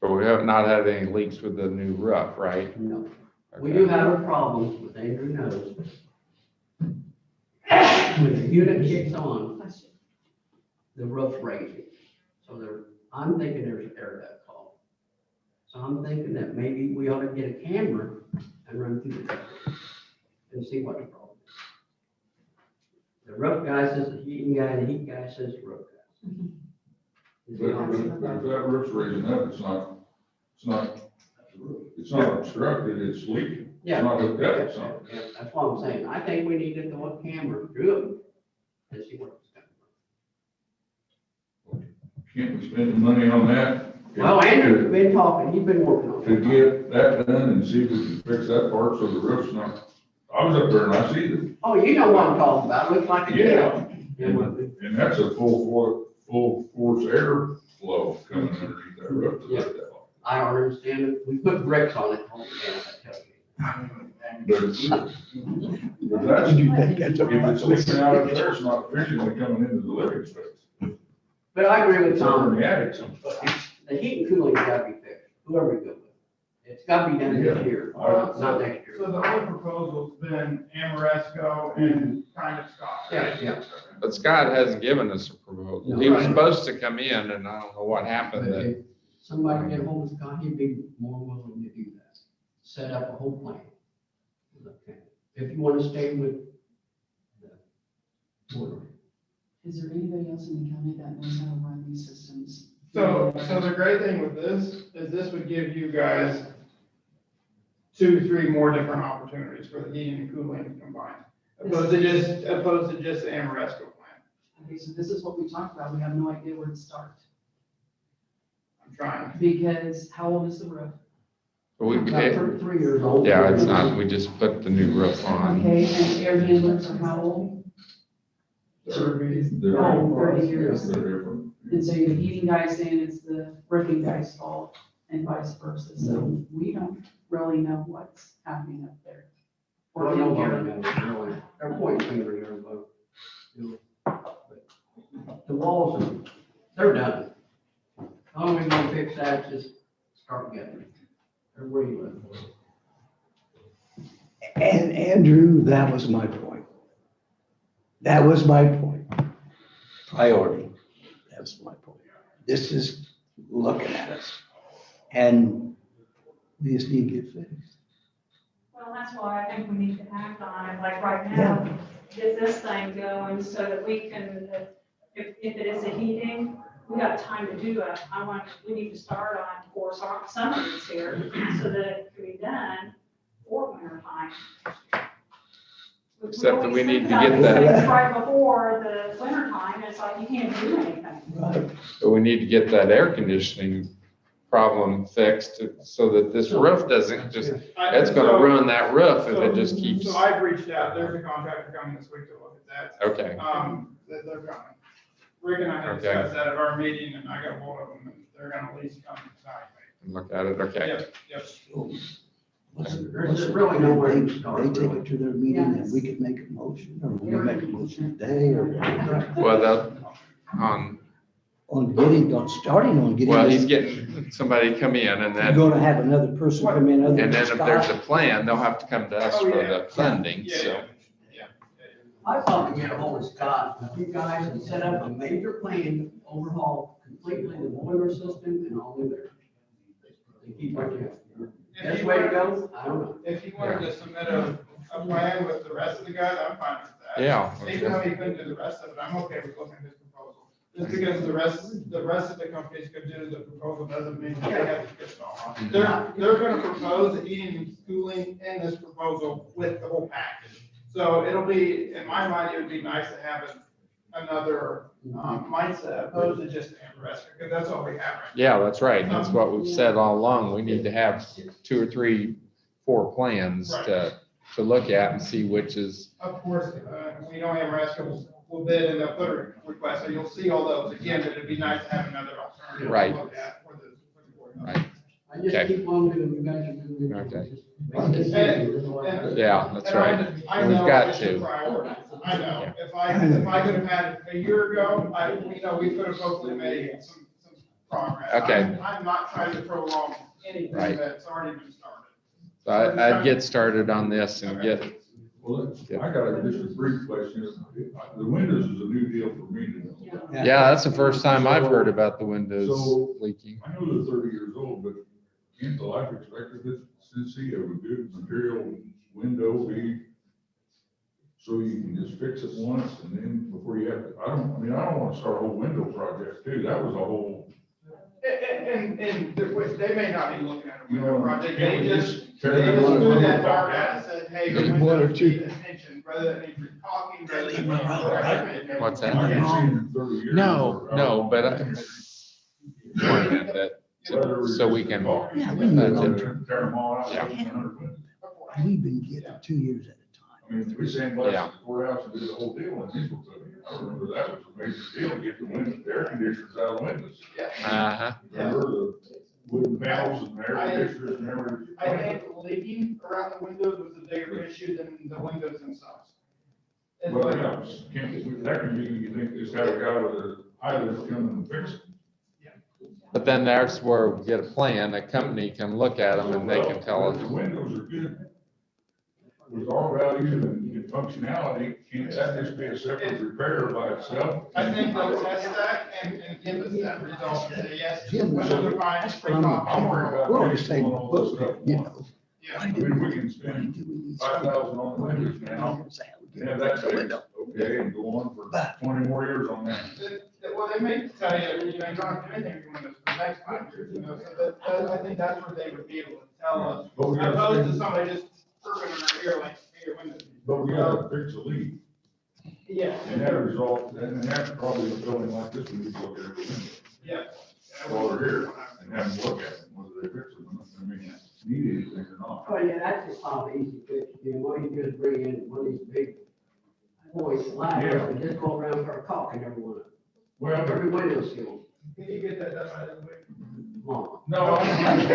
S1: But we have not had any leaks with the new roof, right?
S8: on. No. We
S1: Okay.
S8: do have a problem with Andrew knows. When the unit kicks on, the roof's raising. So I'm thinking there's an air duct clogged. So I'm thinking that maybe we ought to get a camera and run through the duct and see what the problem is. The roof guy says the heating guy, and the heat guy says the roof guy. Is
S6: But
S8: it
S6: if
S8: on?
S6: that roof's raising up, it's not obstructed, it's leaking.
S8: Yeah.
S6: It's not hooked up, it's not.
S8: Yeah, that's what I'm saying. I think we need to go a camera through it and see what it's coming
S6: Can't we spend the money on that?
S8: from. Well, Andrew's been talking, he's been working on
S6: To
S8: it.
S6: get that done and see if we can fix that part so the roof's not, I was up there and I see the,
S8: Oh, you know what I'm talking about. Looks like a jail. Yeah, well,
S6: and that's a full force air flow coming underneath that roof to let that off.
S8: I don't understand it. We put bricks on it. Oh, man, I tell you.
S6: But that's,
S2: You think that's a-
S6: if it's leaking out of there, it's not efficiently coming into the living space.
S8: But I agree with
S6: It's over in
S8: Tom.
S6: the attic.
S8: The heat and cooling's gotta be fixed, whoever we go with. It's gotta be done this year, not next year.
S3: So the whole proposal's been Amoresco and kind of Scott. right?
S8: Yeah.
S1: But Scott hasn't given us a proposal. He was supposed to come in and I don't know what happened.
S8: But
S1: That
S8: if somebody get hold of Scott, he'd be more willing to do that. Set up a whole plan. Okay. If you wanna stay with the board.
S9: Is there anybody else in the county that knows how to run these systems?
S3: So the great thing with this is this would give you guys 2, 3 more different opportunities for the heating and cooling combined, opposed to just the Amoresco plan.
S9: Okay, so this is what we talked about. We have no idea where to start.
S3: I'm trying.
S9: Because how old is the roof?
S1: we,
S8: About 3 years old.
S1: yeah, it's not, we just put the new roof on.
S9: Okay, and air handlers are how old?
S6: They're-
S9: Oh, 30 years.
S6: They're different.
S9: And so the heating guy's saying it's the roofing guy's fault and vice versa. So we don't really know what's happening up there. Or
S8: Well,
S9: in
S8: nobody
S9: here.
S8: knows, really. They're pointing fingers here, but, you know, but the walls, they're done. All we gonna fix that is just start getting it. They're where you live.
S2: And Andrew, that was my point. That was my point. Priority. That's my point. This is looking at us. And we just need to get fixed.
S4: Well, that's why I think we need to act on it, like right now, get this thing going so that we can, if it is a heating, we got time to do it. We need to start on before summer is here, so that it can be done for winter time.
S1: Except that we need to get
S4: always
S1: that-
S4: think things right before the winter time, it's like you can't do anything.
S2: Right.
S1: But we need to get that air conditioning problem fixed so that this roof doesn't just, it's gonna ruin that roof if it just keeps.
S3: So I've reached out, there's a contractor coming this week to look at that.
S1: Okay,
S3: They're coming. Rick and I had
S1: Okay.
S3: discussed that at our meeting, and I got hold of them, and they're gonna at least come and evaluate.
S1: look at it, okay.
S3: Yep.
S8: There's really nowhere to
S2: They
S8: start.
S2: take it to their meeting and we could make a motion, or we make a motion today, or
S1: Well,
S2: on starting on getting.
S1: well,
S2: this-
S1: he's getting somebody to come in and
S2: You're
S1: then,
S2: gonna have another person come in other than
S1: and then if there's a
S2: Scott.
S1: plan, they'll have to come to us
S3: Oh,
S1: for
S3: yeah.
S1: the funding,
S3: Yeah,
S1: so.
S3: yeah.
S8: I thought to get a hold of Scott, and you guys, and set up a major plan to overhaul completely the boiler system and all in there. They keep right there. Best way to go? I don't know.
S3: If you wanted to submit a plan with the rest of the guys, I'm fine with that.
S1: Yeah.
S3: Even though he couldn't do the rest of it, I'm okay with looking at his proposal. Just because the rest of the companies could do the proposal doesn't mean they have to get it all. They're gonna propose the heating and cooling in this proposal with the whole package. So it'll be, in my mind, it would be nice to have another mindset opposed to just Amoresco, because that's all we have right
S1: Yeah, that's right. That's what we've said all along. We need to have 2 or 3, 4 plans to look at and see which is,
S3: now. Of course, we know Amoresco will bid and they'll put a request, so you'll see all those again, but it'd be nice to have another alternative
S1: Right.
S3: to look at for the board.
S1: right.
S8: I just
S1: Okay.
S8: keep on doing, you guys are doing.
S1: Okay.
S8: Make this easy.
S1: Yeah, that's right.
S3: I
S1: We've
S3: know
S1: got
S3: it's a
S1: to.
S3: priority. I know,
S1: Yeah.
S3: if I could have had it a year ago, we could have hopefully made some progress.
S1: Okay.
S3: I'm not trying to prolong anything
S1: Right.
S3: that's already been started.
S1: So I'd get started on this and get,
S6: Well, I got just a brief question. The windows is a new deal for me to know.
S1: yeah, that's the first time I've heard about the windows
S6: So-
S1: leaking.
S6: I know they're 30 years old, but can't the life expectancy of a good material window be so you can just fix it once and then before you have to, I don't want to start a whole window project too. That was a whole,
S3: And they may not be looking at a
S6: you
S3: window
S6: know,
S3: project,
S6: can't
S3: they
S6: we
S3: just
S6: tear that
S3: threw
S6: one
S3: that
S6: up?
S3: dart at us and said, hey, the
S2: There's one or
S3: windows
S2: two.
S3: need attention, rather than any talking. rather than-
S1: What's
S6: I
S1: that?
S6: haven't seen it in 30 years.
S1: No, but I wanted that, so we can,
S2: Yeah, we know.
S6: Tear them all out.
S1: Yeah.
S6: 100 windows.
S2: We've been getting 2 years at a
S6: I mean, we saying
S1: Yeah.
S6: let's the courthouse and do the whole deal and people took it. I remember that was a major deal to get the windows, the air conditioners out of the windows.
S1: uh-huh,
S6: Remember the wooden panels and air conditioners and everything?
S3: I think leaking around the windows was a bigger issue than the windows themselves.
S6: Well, yeah, that can be, you think, just have a guy with a pilot come and fix it.
S1: but then there's where we get a plan, a company can look at them and they can tell
S6: The
S1: us.
S6: windows are good. With our value and functionality, can't that just be a separate repair by itself?
S3: I think they'll test that and give us that result and say, yes,
S2: Jim,
S3: windows are fine.
S2: that's what I'm
S6: worried about.
S2: We're on the same boat, you know.
S3: Yeah.
S6: I mean, we can spend 5,000 on the windows now, and have that fixed, okay, and go on for 20 more years on that.
S3: Well, they may tell you, you know, you don't have to do anything for windows for the next 5 years, you know, so I think that's where they would be able to tell us.
S6: But we
S3: As opposed
S6: gotta,
S3: to somebody just tripping in their ear like, hey, your windows.
S6: but we gotta fix the leak,
S3: Yeah,
S6: and that result, and that's probably a building like this, we need to look at every window.
S3: yeah.
S6: While they're here, and have them look at them, whether they fix them, or not. I mean, need anything or not.
S8: Oh, yeah, that's just not easy fix. You know, all you do is bring in one of these big hoist ladders
S6: Yeah.
S8: and just go around for a caulk and everyone.
S6: Well,
S8: Every window seal.
S3: Can you get that done by the way?
S8: Long.
S6: no, I mean,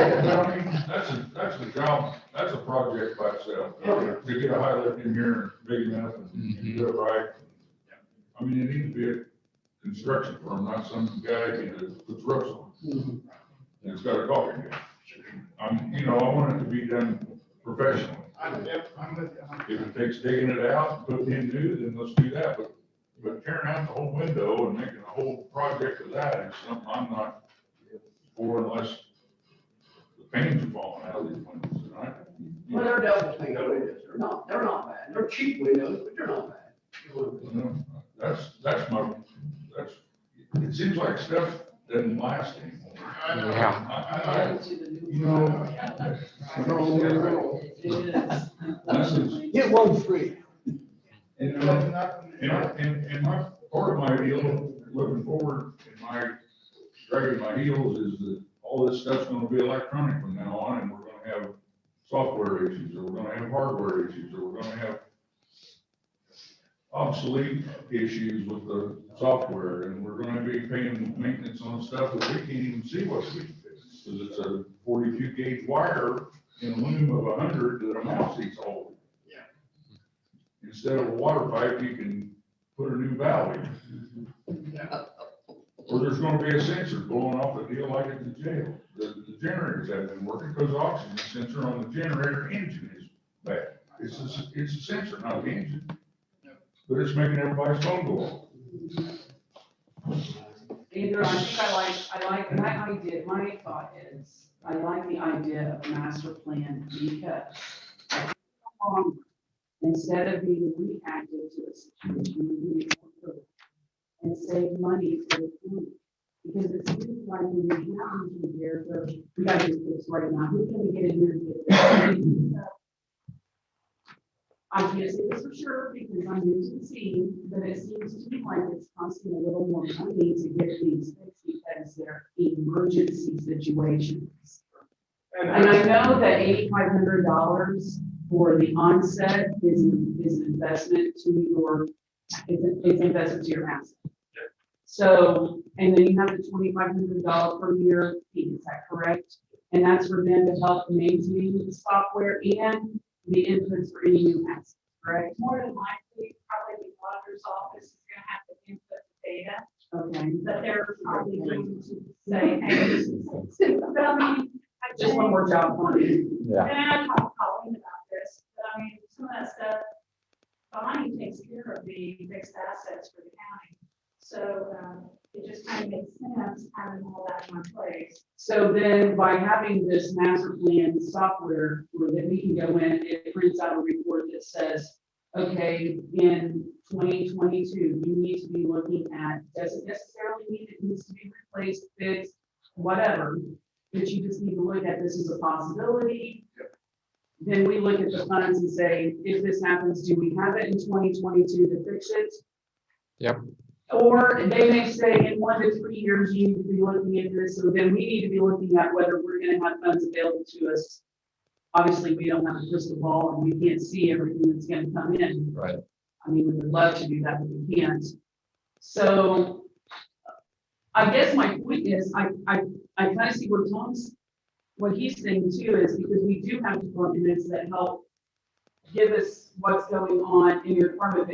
S6: that's a job, that's a project by itself. To get a high lift in here, big enough and do it right. I mean, it needs to be a construction firm, not some guy that puts roofs on. And it's got a caulking gun. You know, I want it to be done professionally.
S3: I'm with you.
S6: If it takes digging it out, and putting in new, then let's do that, but tearing out the whole window and making a whole project of that is something I'm not for unless the panes are falling out of these windows, right?
S8: Well, they're double pane windows. They're not bad. They're cheap windows, but they're not bad.
S6: You know, it seems like stuff doesn't last anymore.
S3: I know.
S1: Yeah.
S6: You know, this is,
S2: Get one free.
S6: you know, and my, part of my deal, looking forward, and my, dragging my heels is that all this stuff's gonna be electronic from now on, and we're gonna have software issues, or we're gonna have hardware issues, or we're gonna have obsolete issues with the software, and we're gonna be paying maintenance on stuff that we can't even see what's being fixed, because it's a 42 gauge wire in a loom of 100 that a mouse eats hold.
S3: Yeah.
S6: Instead of a water pipe, you can put a new valve in.
S3: Yeah.
S6: Or there's gonna be a sensor blowing off a deal like at the jail. The generators haven't been working because the oxygen sensor on the generator engine is bad. It's a sensor, not the engine. But it's making everybody's phone go off.
S9: Andrew, I think I like that idea. My thought is, I like the idea of a master plan because instead of being reactive to a situation, we need to improve and save money for the community. Because it seems like when we have these repairs, we got to do this right now. Who can we get in here to get this? I can't say this for sure because I'm new to the scene, but it seems to me like it's costing a little more money to get these fixed because they're emergency situations. And I know that $8,500 for the onset is an investment to your, it's investment to your asset. So, and then you have the $2,500 per year fee, is that correct? And that's for them to help maintain the software and the inputs for any new assets, correct?
S4: More than likely, probably the auditor's office is gonna have to input the data,
S9: Okay,
S4: but they're probably going to say, hey, this is. But I mean, I
S9: just one more job for you.
S1: Yeah.
S4: And I talked to Colleen about this, but I mean, some of that stuff, Bonnie takes care of the fixed assets for the county. So, it just kind of makes sense having all that in one place.
S9: So then by having this master plan software where that we can go in, it prints out a report that says, okay, in 2022, you need to be looking at, doesn't necessarily mean it needs to be replaced, fixed, whatever, but you just need to look at this as a possibility. Then we look at the funds and say, if this happens, do we have it in 2022 to fix it?
S1: Yep.
S9: Or they may say in 1 to 3 years, you need to be looking at this, so then we need to be looking at whether we're gonna have funds available to us. Obviously, we don't have a crystal ball and we can't see everything that's gonna come in.
S1: Right.
S9: I mean, we would love to do that, but we can't. So I guess my point is, I kind of see where Tom's, what he's saying too, is because we do have departments that help give us what's going on in your department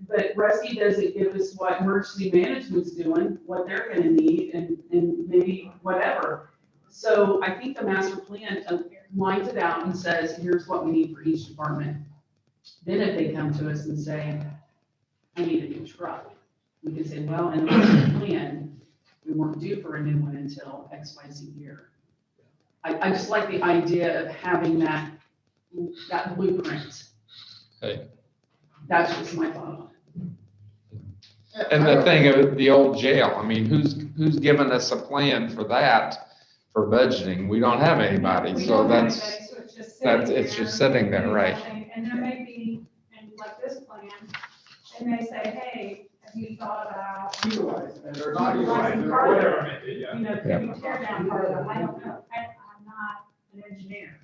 S9: but Rusty doesn't give us what emergency management's doing, what they're gonna need and maybe whatever. So I think the master plan lines it out and says, here's what we need for each department. Then if they come to us and say, I need a new truck, we can say, well, in the master plan, we weren't due for a new one until X, Y, Z year. I just like the idea of having that blueprint.
S1: Hey.
S9: That's just my thought.
S1: And the thing of the old jail, I mean, who's given us a plan for that, for budgeting? We don't have anybody,
S4: We
S1: so
S4: don't have
S1: that's,
S4: anybody, so it's just sitting there.
S1: right.
S4: And there may be, and like this plan, they may say, hey, have you thought about,
S3: Utilize it or not utilize it or whatever it may be, yeah.
S4: you know, can you tear down part of it? I don't know, I'm not an engineer.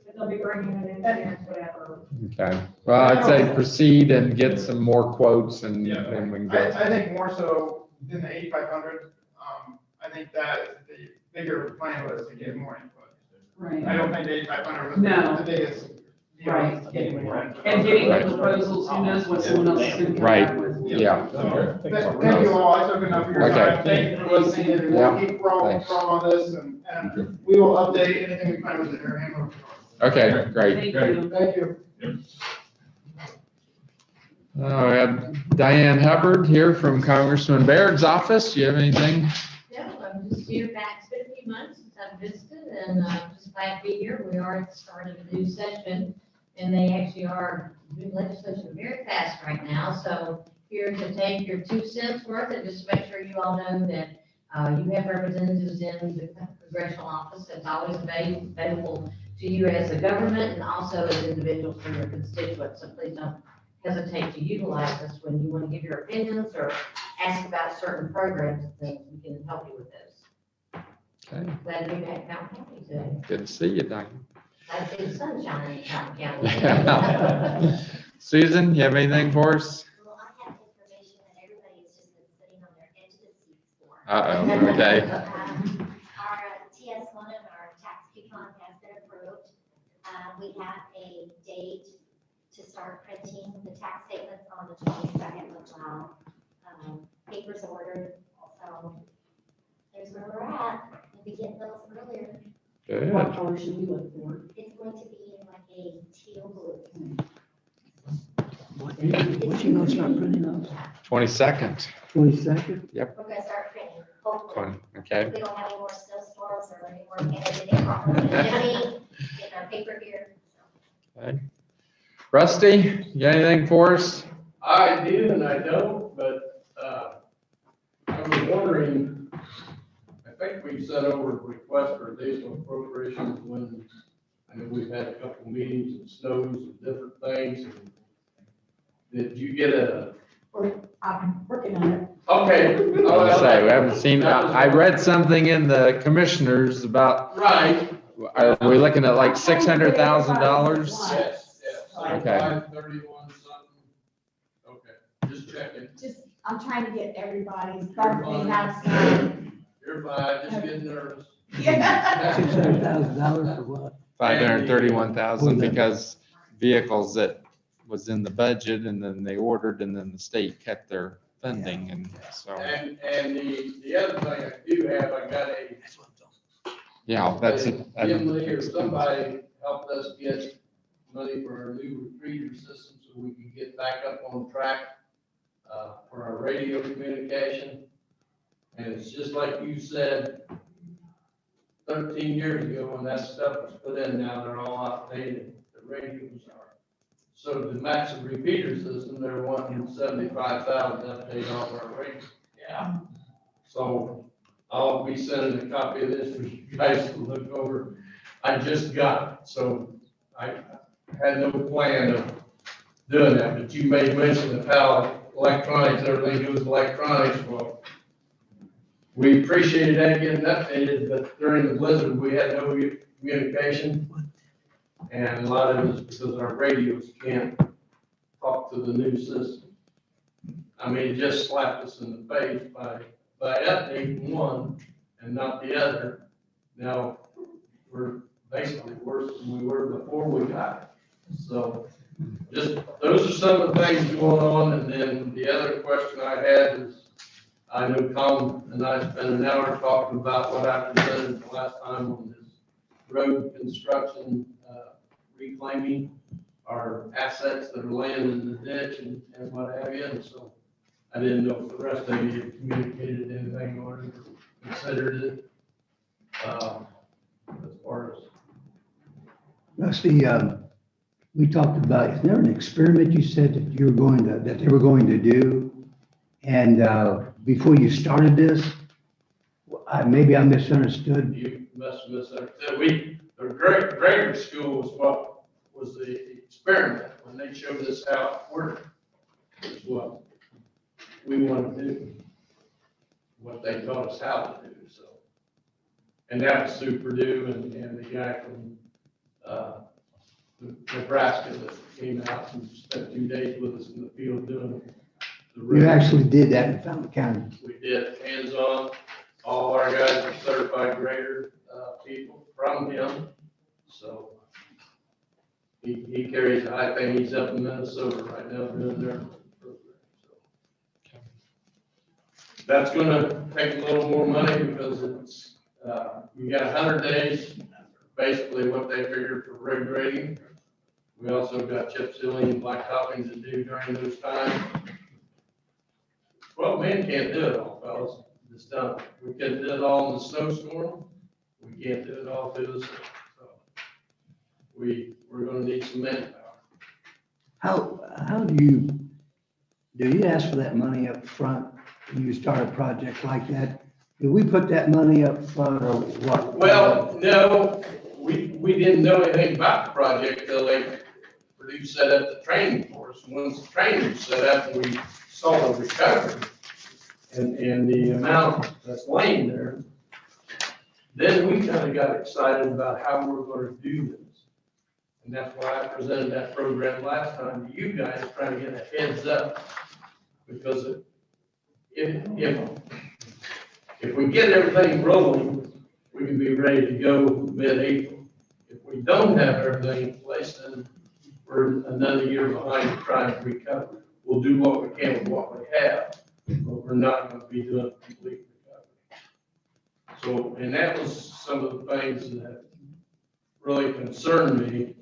S4: But they'll be bringing an engineer, whatever.
S1: Okay, well, I'd say proceed and get some more quotes and
S3: Yeah.
S1: then we can
S3: I
S1: go.
S3: think more so than the 8,500, I think that the bigger plan was to get more input.
S9: Right.
S3: I don't think the 8,500 was
S9: No.
S3: the biggest. deal,
S9: Right.
S3: was getting more input.
S9: And getting
S1: Right.
S9: the proposals, who knows what someone else is gonna come
S1: Right.
S9: back with.
S1: Yeah.
S3: So, thank you all, I took enough of your
S1: Okay.
S3: time, thank you for listening, and we'll keep crawling on this, and we will update anything we find with the air handler.
S1: Okay, great.
S9: Thank you.
S3: Thank you.
S1: We have Diane Hubbard here from Congressman Baird's office. Do you have anything?
S10: No, I'm just here back. It's been a few months since I've visited and I'm just glad to be here. We are at the start of a new session and they actually are doing legislation very fast right now. So here to take your 2 cents worth and just to make sure you all know that you have representatives in the congressional office that's always available to you as a government and also as individuals for your constituents. So please don't hesitate to utilize this when you want to give your opinions or ask about certain programs and things. We can help you with those.
S1: Okay,
S10: Glad to be back in Fountain County today.
S1: good to see you, Diane.
S10: I see the sunshine in Fountain County.
S1: Susan, you have anything for us?
S11: Well, I have information that everybody has just been sitting on their edge of the seats for.
S1: Uh-oh, okay.
S11: Our TS1 and our tax coupon has been approved. We have a date to start printing the tax statements on the 22nd of July. Papers ordered, so there's where we're at. We'll be getting those earlier.
S1: Good.
S9: What color should we look for?
S11: It's going to be in like a teal blue.
S2: What's you gonna start printing those?
S1: 22nd.
S2: 22nd?
S11: We're gonna start printing, hopefully.
S1: Okay.
S11: We don't have any more snowstorms or any more editing problems. Get our paper here.
S1: Okay. Rusty, you got anything for us?
S12: I do and I don't, but, I was wondering, I think we've set over a request for additional appropriations when, I know we've had a couple of meetings and snows and different things. And did you get a?
S5: I'm working on it.
S12: Okay.
S1: I was gonna say, we haven't seen, I read something in the commissioners about,
S12: Right.
S1: are we looking at like $600,000?
S12: Yes, yes.
S1: Okay.
S12: 531 something. Okay, just checking.
S5: I'm trying to get everybody's birthday house done.
S12: You're fine, just getting nervous.
S5: Yeah.
S2: $600,000 for what?
S1: 531,000 because vehicles that was in the budget and then they ordered and then the state kept their funding and so,
S12: And the other thing I do have, I got a
S1: yeah, that's.
S12: Gimli or somebody helped us get money for our new repeater system so we can get back up on track for our radio communication. And it's just like you said, 13 years ago when that stuff was put in, now they're all outdated. The radios are. So to match the repeater system, they're wanting 75,000 to update all of our radios. Yeah. So I'll be sending a copy of this for you guys to look over. I just got it, so I had no plan of doing that, but you made mention of how electronics, everything goes electronics. Well, we appreciated that getting updated, but during the blizzard, we had no communication. And a lot of it is because our radios can't talk to the new system. I mean, it just slapped us in the face by updating one and not the other. Now, we're basically worse than we were before we got it. So just, those are some of the things going on. And then the other question I had is, I know Tom and I spent an hour talking about what I presented the last time on this road construction, reclaiming our assets that are laying in the ditch and what have you. And so I didn't know if the rest of you had communicated anything or considered it, as far as.
S2: Rusty, we talked about, is there an experiment you said that you were going to, that they were going to do? And before you started this, maybe I misunderstood.
S12: You must have misunderstood. The Greater School was what was the experiment when they showed us how it worked. Is what we want to do, what they taught us how to do. So, and that was Sue Purdue and the guy from Nebraska that came out and spent 2 days with us in the field doing the road.
S2: You actually did that in Fountain County.
S12: We did hands-on. All our guys are certified grader people from him. So he carries the high thing. He's up in Minnesota right now doing their program. So that's going to take a little more money because it's you got 100 days, basically what they figured for rig grading. We also got chip sealing and blacktopping to do during those times. 12 men can't do it all, fellas. It's done. We can do it all in the snowstorm. We can't do it all through the summer. So we're going to need some manpower.
S2: How do you ask for that money up front when you start a project like that? Do we put that money up front or what?
S12: Well, no, we didn't know anything about the project until Purdue set up the training for us. Once the training was set up, we saw the recovery and the amount that's laying there. Then we kind of got excited about how we were going to do this. And that's why I presented that program last time to you guys, trying to get a heads up. Because if we get everything rolling, we can be ready to go mid-April. If we don't have everything in place, then we're another year behind trying to recover. We'll do what we can with what we have, but we're not going to be doing a complete recovery. So, and that was some of the things that really concerned me.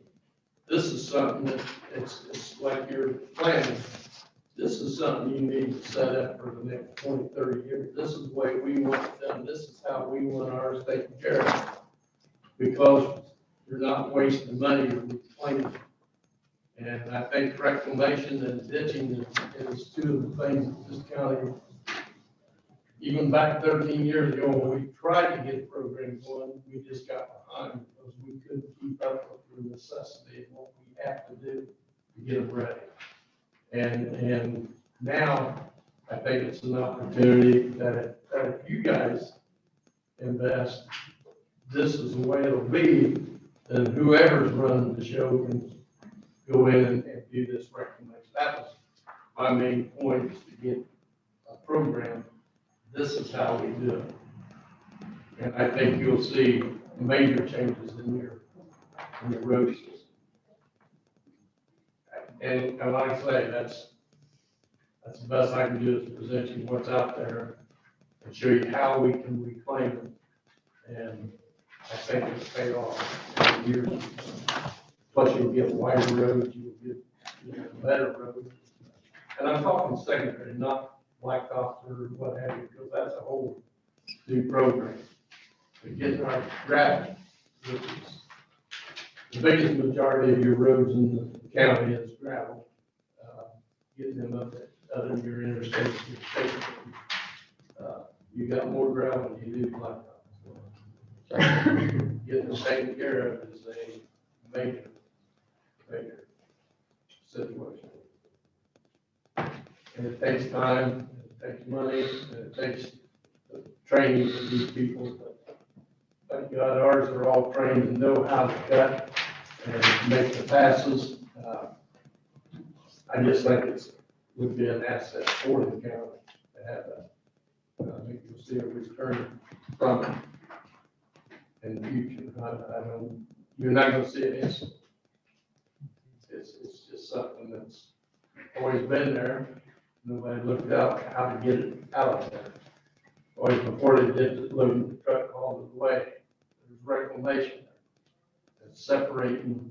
S12: This is something that it's like you're planning. This is something you need to set up for the next 20, 30 years. This is the way we want it done. This is how we want ours taken care of. Because you're not wasting money or reclaiming. And I think reclamation and ditching is two of the things that this county, even back 13 years ago, when we tried to get a program going, we just got behind because we couldn't keep up with the necessity of what we have to do to get them ready. And now I think it's an opportunity that if you guys invest, this is the way it'll be, then whoever's running the show can go in and do this reclamation. That was my main point, is to get a program. This is how we do it. And I think you'll see major changes in your road system. And like I say, that's the best I can do is present you what's out there and show you how we can reclaim it. And I think it's paid off in years. Plus you'll get wider roads, you'll get better roads. And I'm talking secondary, not blacktop or what have you, because that's a whole new program. But getting our gravel, which is the biggest majority of your roads in the county is gravel. Getting them up in your interstates, your state. You got more gravel than you do blacktop. Getting them taken care of is a major situation. And it takes time, it takes money, and it takes training for these people. But thank God ours are all trained and know how to cut and make the passes. I just think it would be an asset for the county to have that. I think you'll see a return from it in the future. I don't, you're not going to see it instantly. It's just something that's always been there. Nobody looked out how to get it out of there. Always before they did loading the truck all the way, there's reclamation there. It's separating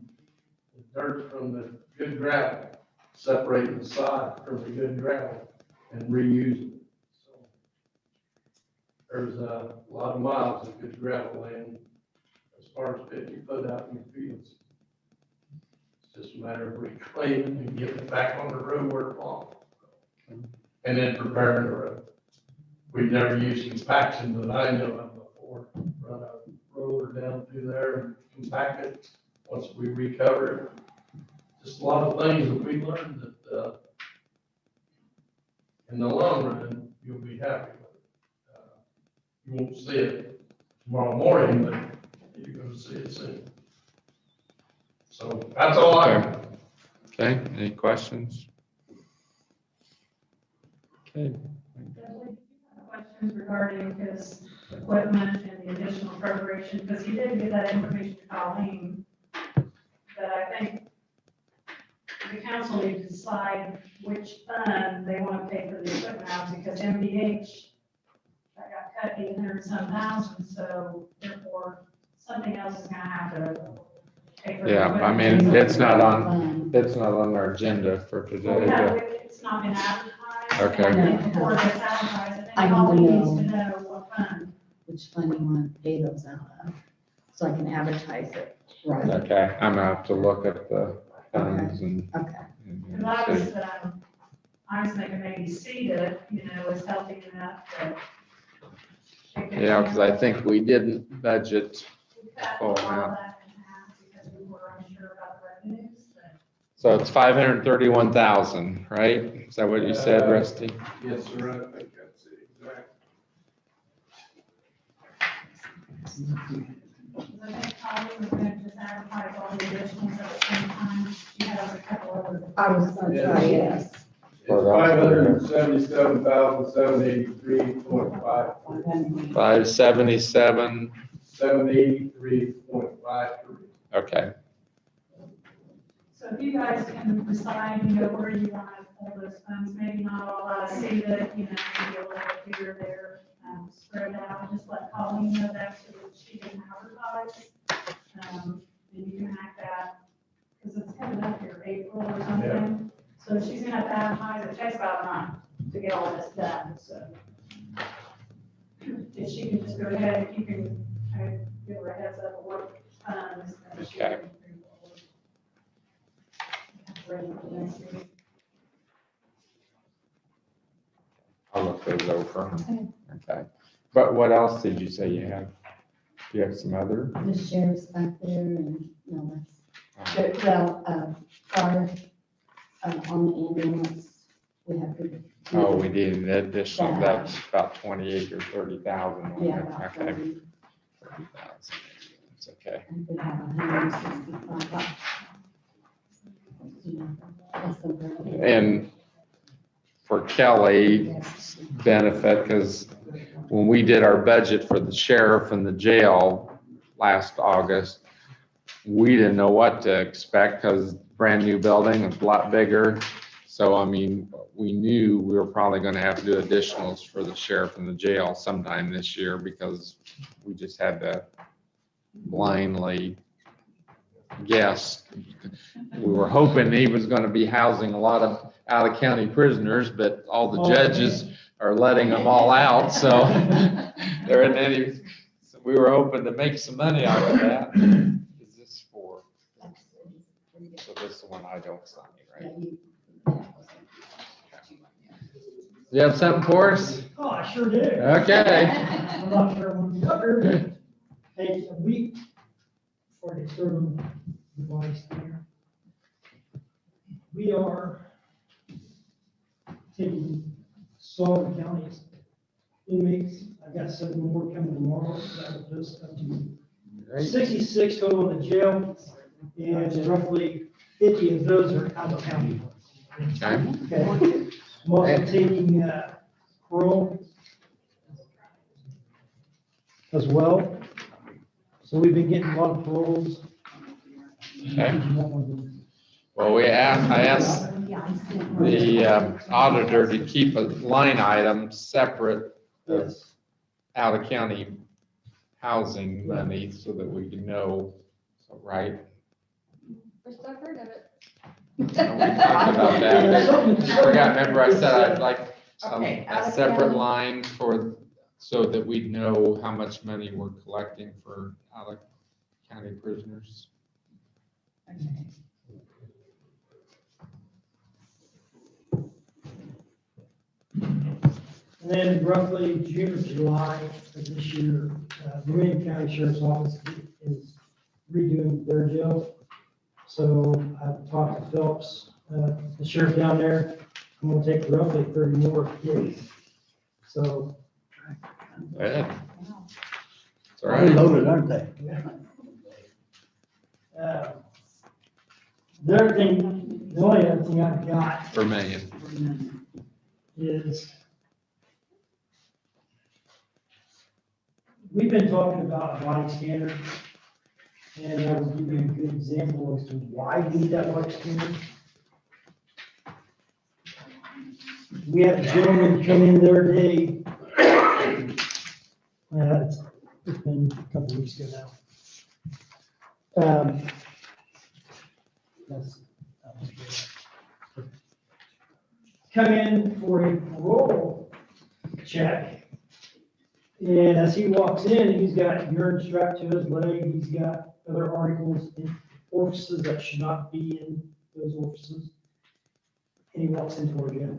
S12: the dirt from the good gravel, separating the sod from the good gravel and reusing it. So there's a lot of miles of good gravel land as far as 50 foot out in the fields. It's just a matter of reclaiming and getting it back on the road where it belongs. And then preparing the road. We've never used compaction that I know of before. Run a roller down through there and compact it once we recover it. Just a lot of things that we learned that in the long run, you'll be happy with it. You won't see it tomorrow morning, but you're going to see it soon. So that's all I have.
S1: Okay, any questions? Okay.
S4: Questions regarding his equipment and the additional appropriation, because he did give that information to Colleen. But I think the council needs to decide which fund they want to pay for the equipment out, because MVH that got cut 800 some thousand, so therefore something else is gonna have to pay for the
S1: Yeah, I
S4: equipment.
S1: mean, it's not on our agenda for today.
S4: Well, we have,
S1: but-
S4: it's not been advertised.
S1: Okay.
S4: And then before it gets advertised,
S5: I
S4: I think
S5: need
S4: all
S5: to
S4: we need to
S5: know.
S4: know what fund.
S5: Which fund you want to pay those out of, so I can advertise it. Right.
S1: Okay, I'm gonna have to look at the funds and.
S5: Okay.
S4: Because I was thinking maybe seeded, is helping enough to.
S1: Yeah, because I think we didn't budget.
S4: We cut
S1: Oh,
S4: all
S1: wow.
S4: that in half because we were unsure about the revenues, but
S1: So it's 531,000, right? Is that what you said, Rusty?
S12: Yes, sir. I think that's it. Exactly.
S4: I think probably we're going to just advertise all the additionals at the same time. She has a couple other.
S5: I was gonna try, yes.
S12: It's 577,783.53.
S1: 577,
S12: 783.53.
S1: okay.
S4: So if you guys can decide, where you want to pull those funds, maybe not all out of CEDA, maybe a little bit here or there, spread out, just let Colleen know that so that she can advertise. And you can act that, because it's coming up here, April or something. So she's gonna have to advertise, it takes about a month to get all this done, so. If she can just go ahead, if you can kind of give her a heads up of what funds. and she
S1: Okay.
S4: can ready for the next meeting.
S1: I'll look those over. Okay. But what else did you say you have? Do you have some other?
S5: The sheriff's back there and, no, that's, well, fire, on the ambulance, we have to.
S1: Oh, we did an additional, that's about 28 or 30,000.
S5: Yeah, about
S1: Okay.
S5: 30.
S1: 30,000. It's okay.
S5: And we have 165. That's the-
S1: And for Kelly's benefit, because when we did our budget for the sheriff and the jail last August, we didn't know what to expect because brand new building, it's a lot bigger. So, I mean, we knew we were probably gonna have to do additionals for the sheriff and the jail sometime this year because we just had to blindly guess. We were hoping he was gonna be housing a lot of out-of-county prisoners, but all the judges are letting them all out, so there isn't any, so we were hoping to make some money out of that. Is this for, so this is the one I don't sign, right? You have something for us?
S13: Oh, I sure do.
S1: Okay.
S13: I'm not sure when you're up here. Hey, a week before I get started on the device here, we are taking Sullivan County's inmates. I've got 7 more coming tomorrow. That will just up to 66 total in the jail, and roughly 50 of those are out of county. Okay. I'm also taking parole as well. So we've been getting a lot of paroles.
S1: Okay. Well, I asked the auditor to keep a line item separate of out-of-county housing money so that we can know, right?
S10: First I've heard of it.
S1: We talked about that. I forgot, remember I said I'd like a separate line for, so that we know how much money we're collecting for out-of-county prisoners.
S13: And then roughly June or July of this year, the Marion County Sheriff's Office is redoing their jail. So I've talked to Phillips, the sheriff down there. I'm gonna take roughly 30 more kids. So.
S1: Bad. It's all
S2: They're
S1: right.
S2: loaded, aren't they?
S13: The only other thing I've got
S1: Per million.
S13: is we've been talking about a body scanner, and I will give you a good example as to why we need that body scanner. We had a gentleman come in their day, it's been a couple of weeks ago now. Come in for a parole check. And as he walks in, he's got urine strapped to his leg, he's got other articles in orifices that should not be in those orifices. And he walks into our jail.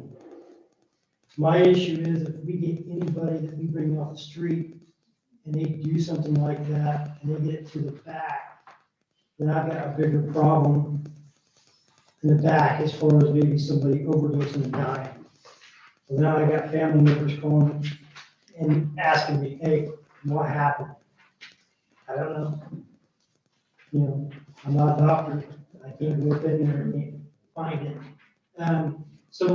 S13: My issue is if we get anybody that we bring off the street and they do something like that and they get it to the back, then I've got a bigger problem in the back as far as maybe somebody overdosing and dying. So now I got family members calling and asking me, hey, what happened? I don't know. You know, I'm not a doctor. I can't go in there and find it. So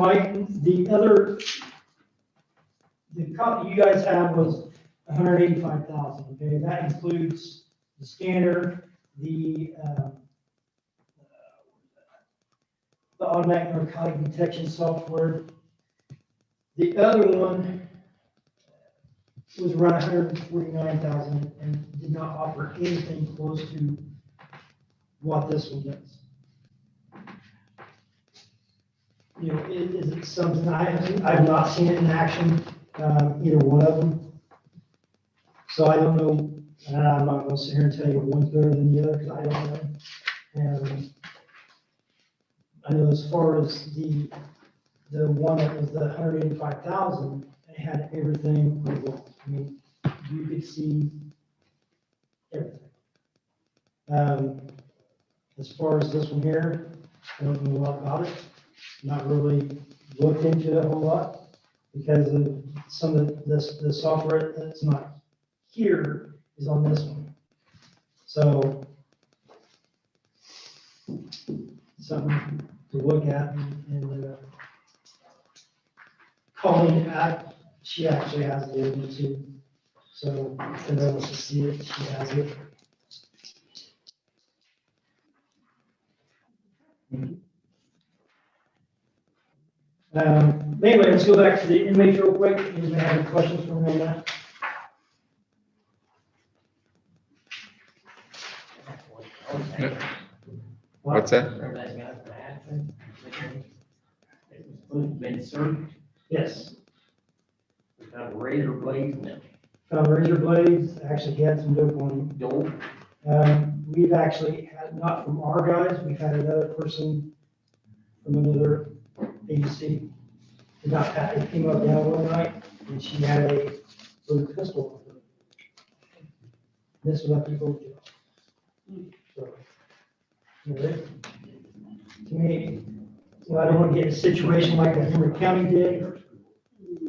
S13: the copy you guys have was 185,000. Okay, that includes the scanner, the automatic narcotic detection software. The other one was around 149,000 and did not offer anything close to what this one does. You know, is it something I've not seen it in action, either one of them. So I don't know, I'm not gonna sit here and tell you one's better than the other, because I don't know. And I know as far as the one that was the 185,000, it had everything. I mean, you could see everything. As far as this one here, I don't know a lot about it. Not really looked into it a whole lot because of some of the software that's not here is on this one. So something to look at and calling it back she actually has the able to. So, if anyone wants to see it, she has it. Anyway, let's go back to the inmates real quick. Anybody have any questions for me on that?
S1: What's that?
S14: Been searched,
S13: Yes.
S14: found razor blades and
S13: Found razor blades, actually he had some dope on him.
S14: dope.
S13: We've actually had, not from our guys, we've had another person from another agency. About that, it came up down one night, and she had a little pistol on her. This was up to go jail. So, you know, to me, well, I don't want to get in a situation like Montgomery County did.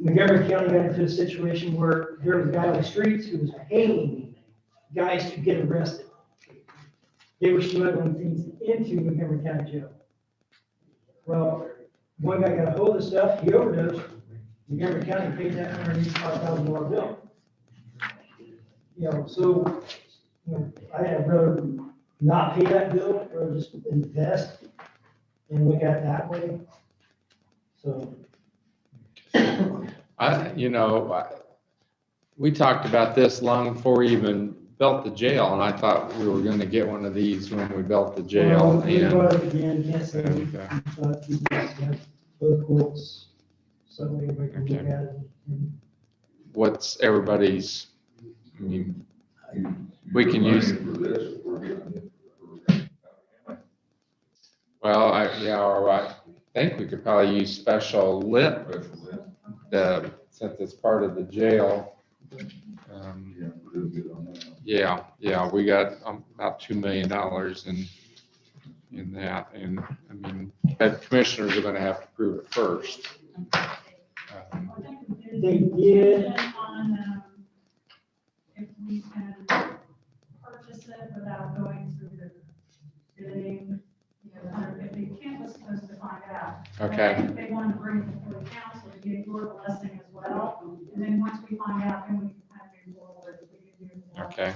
S13: Montgomery County got into a situation where there was a guy on the streets who was paying guys to get arrested. They were smuggling things into Montgomery County Jail. Well, one guy got a hold of the stuff, he overdosed, Montgomery County paid that $185,000 bill. You know, so, you know, I'd rather not pay that bill or just invest and look at it that way. So.
S1: We talked about this long before we even built the jail, and I thought we were gonna get one of these when we built the jail.
S13: Well, we
S1: And
S13: brought it again, yes,
S1: Okay.
S13: but we just have both quotes, so everybody can look
S1: Okay.
S13: at it. And
S1: what's everybody's, I mean, we can use,
S6: For this, we're getting.
S1: well, or I think we could probably use special lit, since it's part of the jail. Yeah, we got about $2 million in that, and I mean, but commissioners are gonna have to prove it first.
S13: They did.
S4: On, if we can purchase it without going through the bidding, you know, 150, Kent was supposed to find out.
S1: Okay.
S4: I think they want to bring it before the council to get your blessing as well, and then once we find out, then we can kind of move forward. We can do more.
S1: Okay.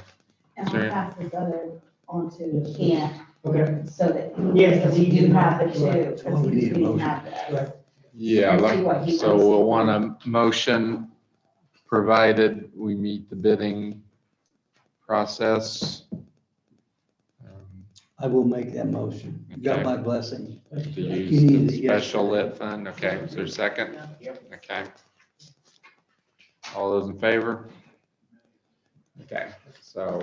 S5: And
S1: Sure.
S5: I'll pass this other on to Ken,
S13: Okay.
S5: so that.
S13: Yes, because he
S5: we do
S13: didn't
S5: have it
S13: have-
S5: too,
S13: right.
S5: because
S2: Well, we
S5: he
S2: need a
S5: didn't
S2: motion.
S5: have that.
S13: Right.
S1: Yeah,
S5: And see what
S1: like,
S5: he
S1: so
S5: wants.
S1: we'll want a motion, provided we meet the bidding process.
S2: I will make that motion. You got
S1: Okay.
S2: my blessing.
S1: To
S2: You
S1: use
S2: needed
S1: the
S2: it
S1: special
S2: yesterday.
S1: lit fund, okay, is there a second? Okay. All those in favor? Okay, so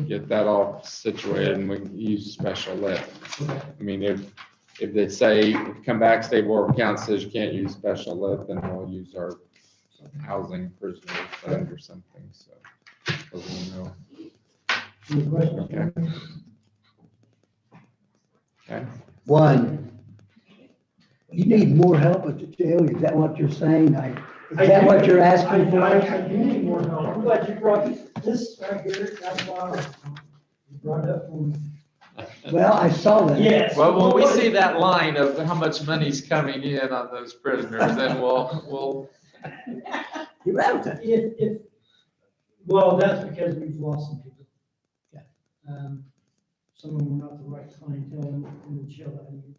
S1: get that all situated and we can use special lit. I mean, if they say, come back, State Board of Accounts says you can't use special lit, then we'll use our housing prisoner fund or something, so. So we'll know.
S13: Any questions?
S1: Okay. Okay,
S2: One, you need more help at the jail, is that what you're saying? Is that what you're asking for?
S13: I do need more help. I'm glad you brought this right here, that's why you brought it up for me.
S2: Well, I saw that.
S13: Yes.
S1: well, when we see that line of how much money's coming in on those prisoners, then we'll,
S2: You're out there.
S13: Well, that's because we've lost some people. Some of them were not the right clientele in the jail that I need.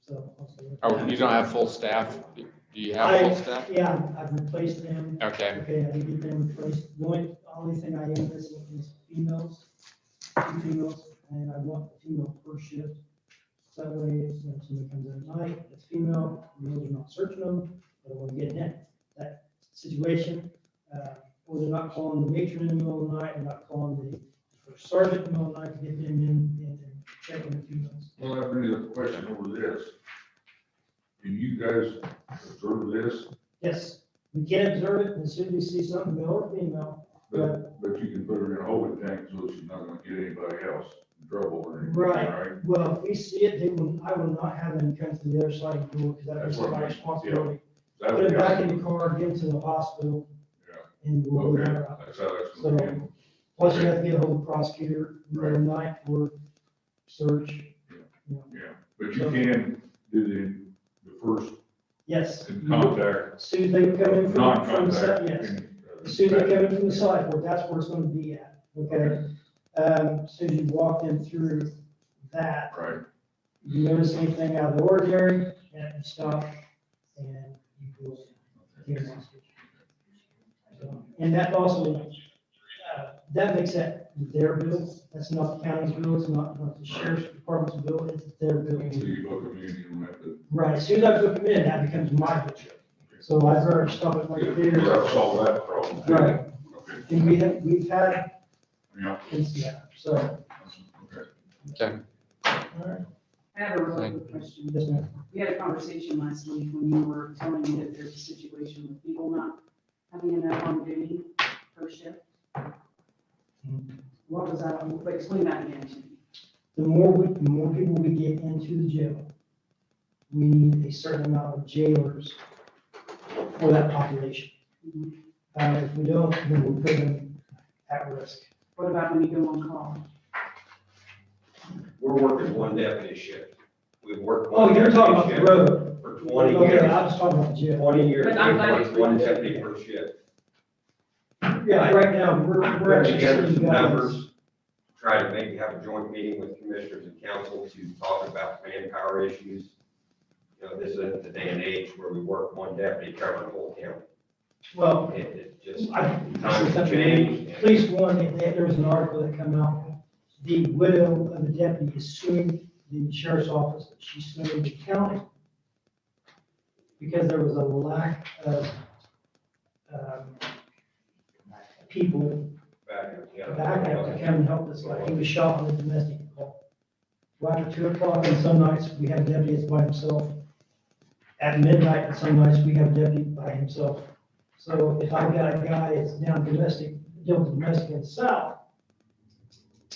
S13: So. I'll say that.
S1: oh, you don't have full staff? Do you have full staff?
S13: Yeah, I've replaced them.
S1: Okay,
S13: Okay, I did get them replaced. The only thing I am missing is females, 2 females, and I want the female first shift. So that way, if somebody comes in at night, it's female, males are not searching them, but I want to get in that situation. Or they're not calling the matron in the middle of the night, they're not calling the first sergeant in the middle of the night to get them in and check on the females.
S6: Well, that brings up a question over this. Can you guys observe this,
S13: Yes, we can observe it, and as soon as we see something, male or female,
S6: but you can put her in a holding tank so she's not gonna get anybody else in trouble or anything,
S13: Right.
S6: right?
S13: well, if we see it, I will not have them come to the other side of the door, because that
S6: That's
S13: is
S6: what I
S13: my
S6: mean,
S13: responsibility.
S6: That's
S13: Put it back
S6: yeah,
S13: in the car, get to the hospital, and we'll go
S6: okay,
S13: down. route.
S6: that's how that's gonna be.
S13: Plus, you have to get a hold of the prosecutor, middle of the night for search.
S6: Yeah, but you can do the first
S13: Yes.
S6: in contact,
S13: As soon as they come in from the side,
S6: non-contact.
S13: yes. As soon as they come in from the sidewalk, that's where it's gonna be at, okay? As soon as you walk in through that,
S6: Right.
S13: you notice anything out of the ordinary, and you stop, and you go to your message. So, and that also, that makes that their bill, that's not the county's bill, it's not the sheriff's department's bill, it's their bill.
S6: So you book them in, you don't have to.
S13: Right, as soon as I put them in, that becomes my bill. So I'd rather stop at my
S6: Yeah,
S13: theater.
S6: solve that problem.
S13: Right.
S6: Okay.
S13: And we've had,
S6: Yeah.
S13: yeah, so.
S6: Okay.
S1: Okay.
S13: All right.
S9: I have a really quick question.
S13: Yes, ma'am.
S9: We had a conversation last week when you were telling me that there's a situation with people not having enough on duty per shift. What was that? Explain that again to me.
S13: The more people we get into the jail, we need a certain amount of jailers for that population. If we don't, then we'll put them at risk.
S9: What about when you go on call?
S15: We're working one deputy shift. We've worked.
S13: Oh,
S15: one
S13: you're talking about
S15: deputy
S13: the
S15: shift
S13: road.
S15: For 20
S13: Okay,
S15: years.
S13: I was talking about the jail.
S15: 20 years,
S9: But I'm
S15: we've
S9: glad
S15: worked
S9: it's
S15: one
S9: been-
S15: deputy per shift.
S13: Yeah, right now, we're
S15: Put
S13: actually.
S15: together
S13: seeing
S15: some
S13: guys-
S15: numbers, try to maybe have a joint meeting with commissioners and council to talk about manpower issues. You know, this is the day and age where we work one deputy covering the whole county.
S13: Well,
S15: It just,
S13: I,
S15: times have changed.
S13: police one, there was an article that came out. The widow of the deputy is suing the sheriff's office, she's suing the county. Because there was a lack of, people
S15: Back, yeah.
S13: back up to come and help this guy. He was shot on a domestic call. Well, after 2 o'clock, and some nights, we have deputies by himself. At midnight, and some nights, we have a deputy by himself. So if I've got a guy that's down domestic, dealing with domestic in the south,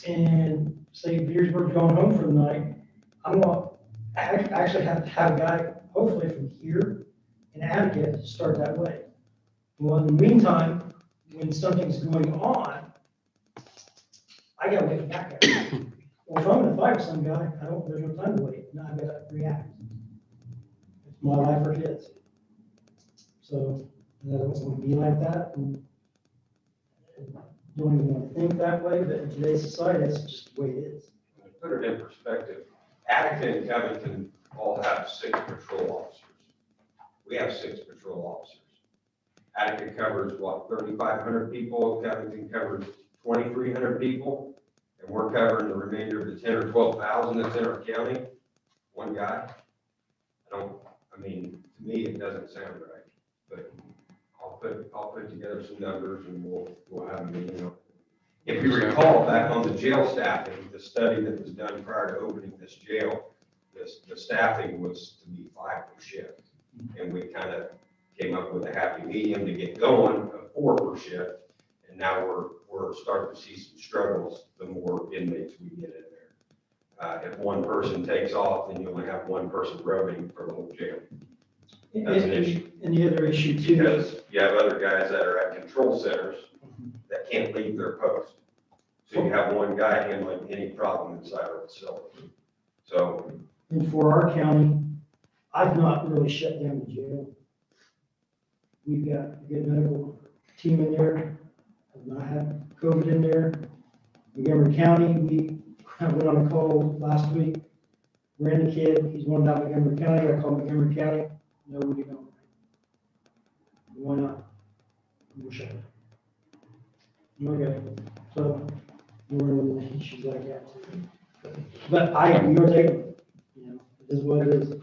S13: and say Beersburg's going home for the night, I actually have to have a guy, hopefully from here in Attica, to start that way. Well, in the meantime, when something's going on, I gotta wait for that guy. Well, if I'm gonna fight with some guy, there's no time to wait, now I gotta react. It's my life or his. So, I don't want to be like that, and don't even want to think that way, but in today's society, that's just the way it is.
S15: Put it in perspective, Attica and Covington all have 6 patrol officers. We have 6 patrol officers. Attica covers, what, 3,500 people, Covington covers 2,300 people, and we're covering the remainder of the 10 or 12,000 that's in our county, one guy. To me, it doesn't sound right, but I'll put together some numbers and we'll have a meeting. If you recall, back on the jail staffing, the study that was done prior to opening this jail, the staffing was to be 5 per shift. And we kind of came up with a happy medium to get going of 4 per shift. And now we're starting to see some struggles the more inmates we get in there. If one person takes off, then you only have one person roaming for the whole jail. That's an issue.
S13: And the other issue too is,
S15: Because you have other guys that are at control centers that can't leave their post. So you have one guy handling any problem inside our facility. So,
S13: and for our county, I've not really shut down the jail. We've got a good medical team in there, I've not had COVID in there. Montgomery County, we went on a call last week, ran the kid, he's going down to Montgomery County, I called Montgomery County, nobody going. Why not? We're shut. Okay, so, we're in issues like that too. But you're taking, it is what it is.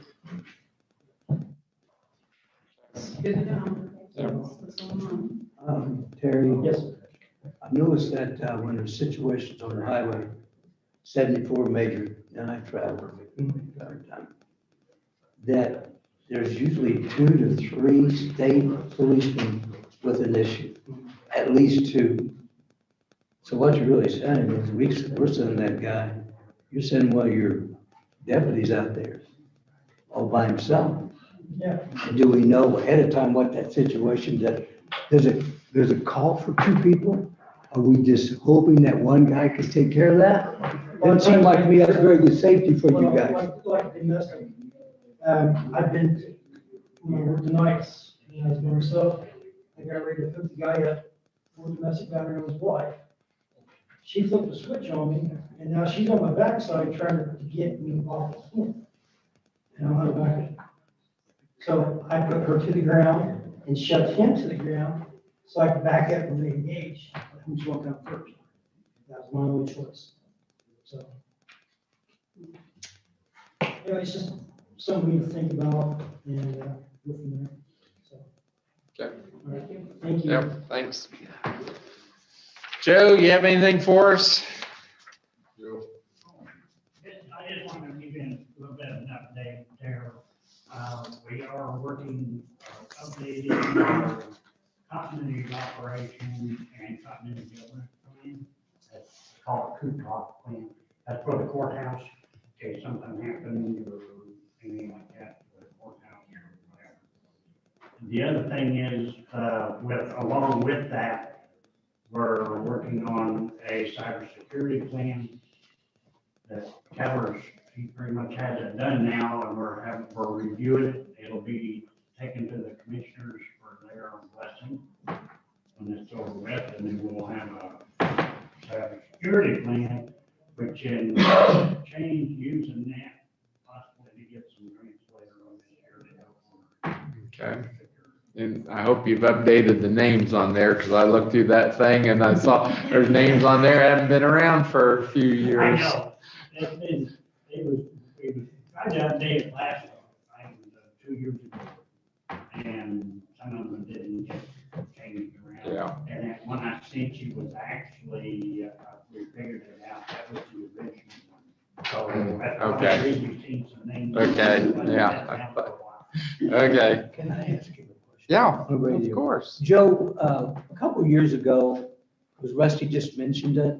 S9: Good to know. What's going on?
S2: Terry?
S13: Yes.
S2: I've noticed that when there's situations on the highway, 74 major, and I travel every time, that there's usually 2 to 3 state policemen with an issue, at least 2. So what you're really saying is, we're sending that guy, you're sending one of your deputies out there all by himself.
S13: Yeah.
S2: And do we know ahead of time what that situation, there's a call for 2 people? Are we just hoping that one guy can take care of that? Doesn't seem like to me that's very good safety for you guys.
S13: Like domestic. when I worked the nights, and I was by myself, I got ready to hook the guy up for domestic battery on his wife. She flipped the switch on me, and now she's on my backside trying to get me off of him. And I'm on the back. So I put her to the ground and shoved him to the ground so I could back up and re-engage. Who's going to come first? That was my only choice. So, it's just something to think about and go from there. So,
S1: Okay.
S13: all right, thank you.
S1: Yep, thanks. Joe, you have anything for us?
S16: I just wanted to give you a little bit of an update there. We are working, updating our continuity of operation and continuity of government plan. That's called COOTOP plan. That's for the courthouse, in case something happened or anything like that, for the courthouse or whatever. The other thing is, along with that, we're working on a cybersecurity plan that covers, he pretty much has it done now, and we're reviewing it. It'll be taken to the commissioners for their blessing when it's over with, and then we'll have a cybersecurity plan, which can change using that, possibly to get some grants later on this year to help on.
S1: Okay. And I hope you've updated the names on there, because I looked through that thing and I saw there's names on there, haven't been around for a few years.
S16: I know. It was tried to update it last, I was 2 years ago. And some of them didn't get changed around.
S1: Yeah.
S16: And that one I sent you was actually, we figured it out, that was the original one. So that's why
S1: Okay.
S16: we've seen some names.
S1: Okay, yeah. Okay.
S2: Can I ask you a question?
S1: Yeah,
S2: On radio.
S1: of course.
S2: Joe, a couple of years ago, because Rusty just mentioned it,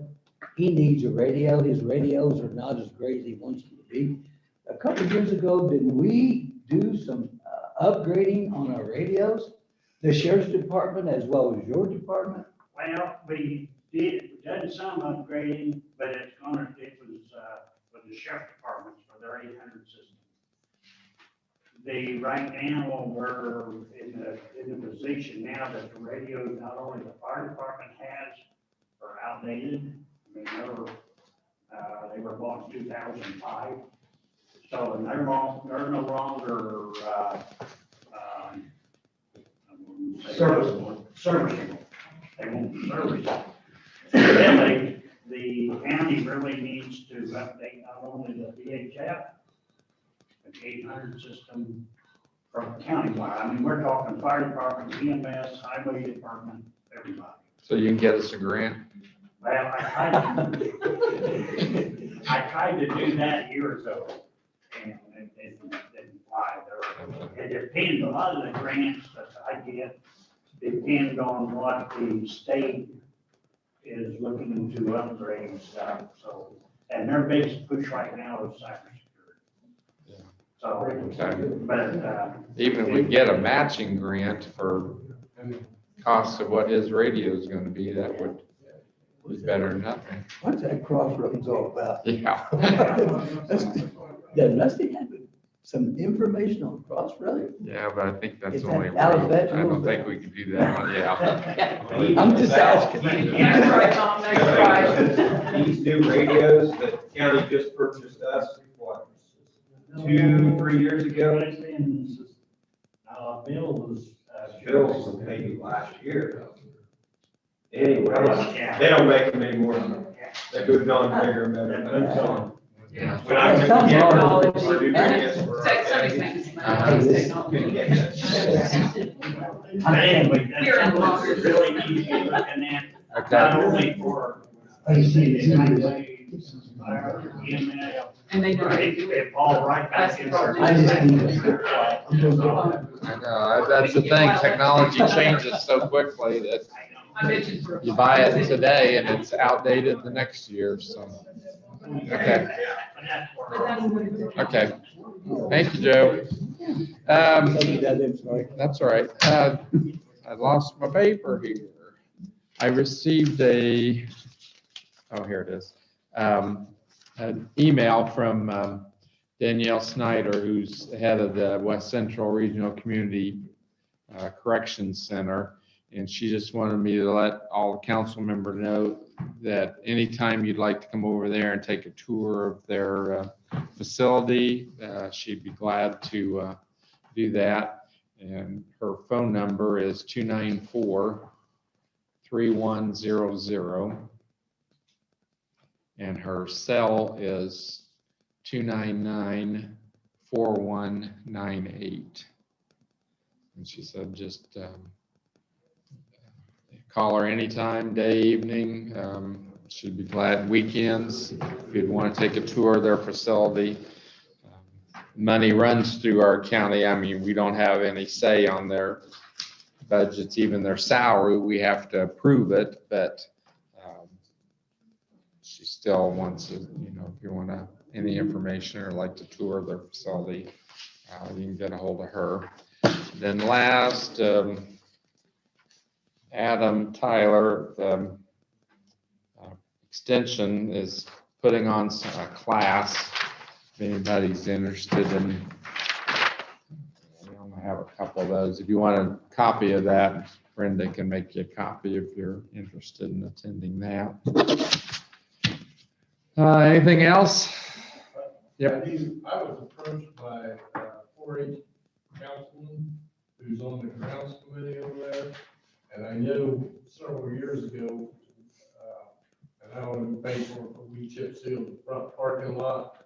S2: he needs a radio. His radios are not as great as he wants them to be. A couple of years ago, did we do some upgrading on our radios? The sheriff's department as well as your department?
S16: Well, we done some upgrading, but it was for the sheriff departments for their 800 system. Right now, we're in the position now that the radios, not only the fire department has, are outdated. I mean, they were bought in 2005. So they're no longer, serviceable. They won't be serviceable. Really, the county really needs to update not only the VHF, but the 800 system from countywide. I mean, we're talking fire department, EMS, highway department, everybody.
S1: So you can get us a grant?
S16: Well, I tried to do that a year ago, and it didn't fly. It depends, a lot of the grants that I get depend on what the state is looking to upgrade stuff, so, and their biggest push right now is cybersecurity. So,
S1: Okay.
S16: but,
S1: Even if we get a matching grant for costs of what his radio is going to be, that would be better than nothing.
S2: What's that crossroads all about?
S1: Yeah.
S2: Yeah, Rusty had some information on crossroads.
S1: Yeah, but I think that's
S2: Is that
S1: only,
S2: out of that
S1: I don't
S2: little
S1: think we could do that one, yeah.
S2: I'm just asking.
S15: These new radios that the county just purchased us, what, 2-3 years ago?
S16: Bill was.
S15: Bills were paid last year. Anyway, they don't make them anymore. They moved on bigger and better. Moved on.
S1: Yeah.
S15: When I took the camera, we're doing this for our
S16: Anyway, that's something we really need to be looking at, not only for.
S9: And they don't.
S16: It fall right back in.
S2: I just need
S1: I know, that's the thing, technology changes so quickly that
S9: I mentioned for.
S1: you buy it today and it's outdated the next year, so. Okay, okay. Thank you, Joe. That's all right. I lost my paper here. I received oh, here it is. An email from Danielle Snyder, who's the head of the West Central Regional Community Corrections Center. And she just wanted me to let all the council members know that anytime you'd like to come over there and take a tour of their facility, she'd be glad to do that. And her phone number is 294-3100. And her cell is 299-4198. And she said just call her anytime, day, evening. She'd be glad. Weekends, if you'd want to take a tour of their facility. Money runs through our county. I mean, we don't have any say on their budgets, even their salary. We have to approve it, but she still wants to, if you want any information or like to tour their facility, you can get a hold of her. Then last, Adam Tyler, Extension is putting on a class. If anybody's interested in, I have a couple of those. If you want a copy of that, Brenda can make you a copy if you're interested in attending that. Anything else? Yep.
S12: I was approached by a 4-H councilman who's on the grounds committee over there. And I know several years ago, and I wanted to pay for it, we chip sealed the front parking lot.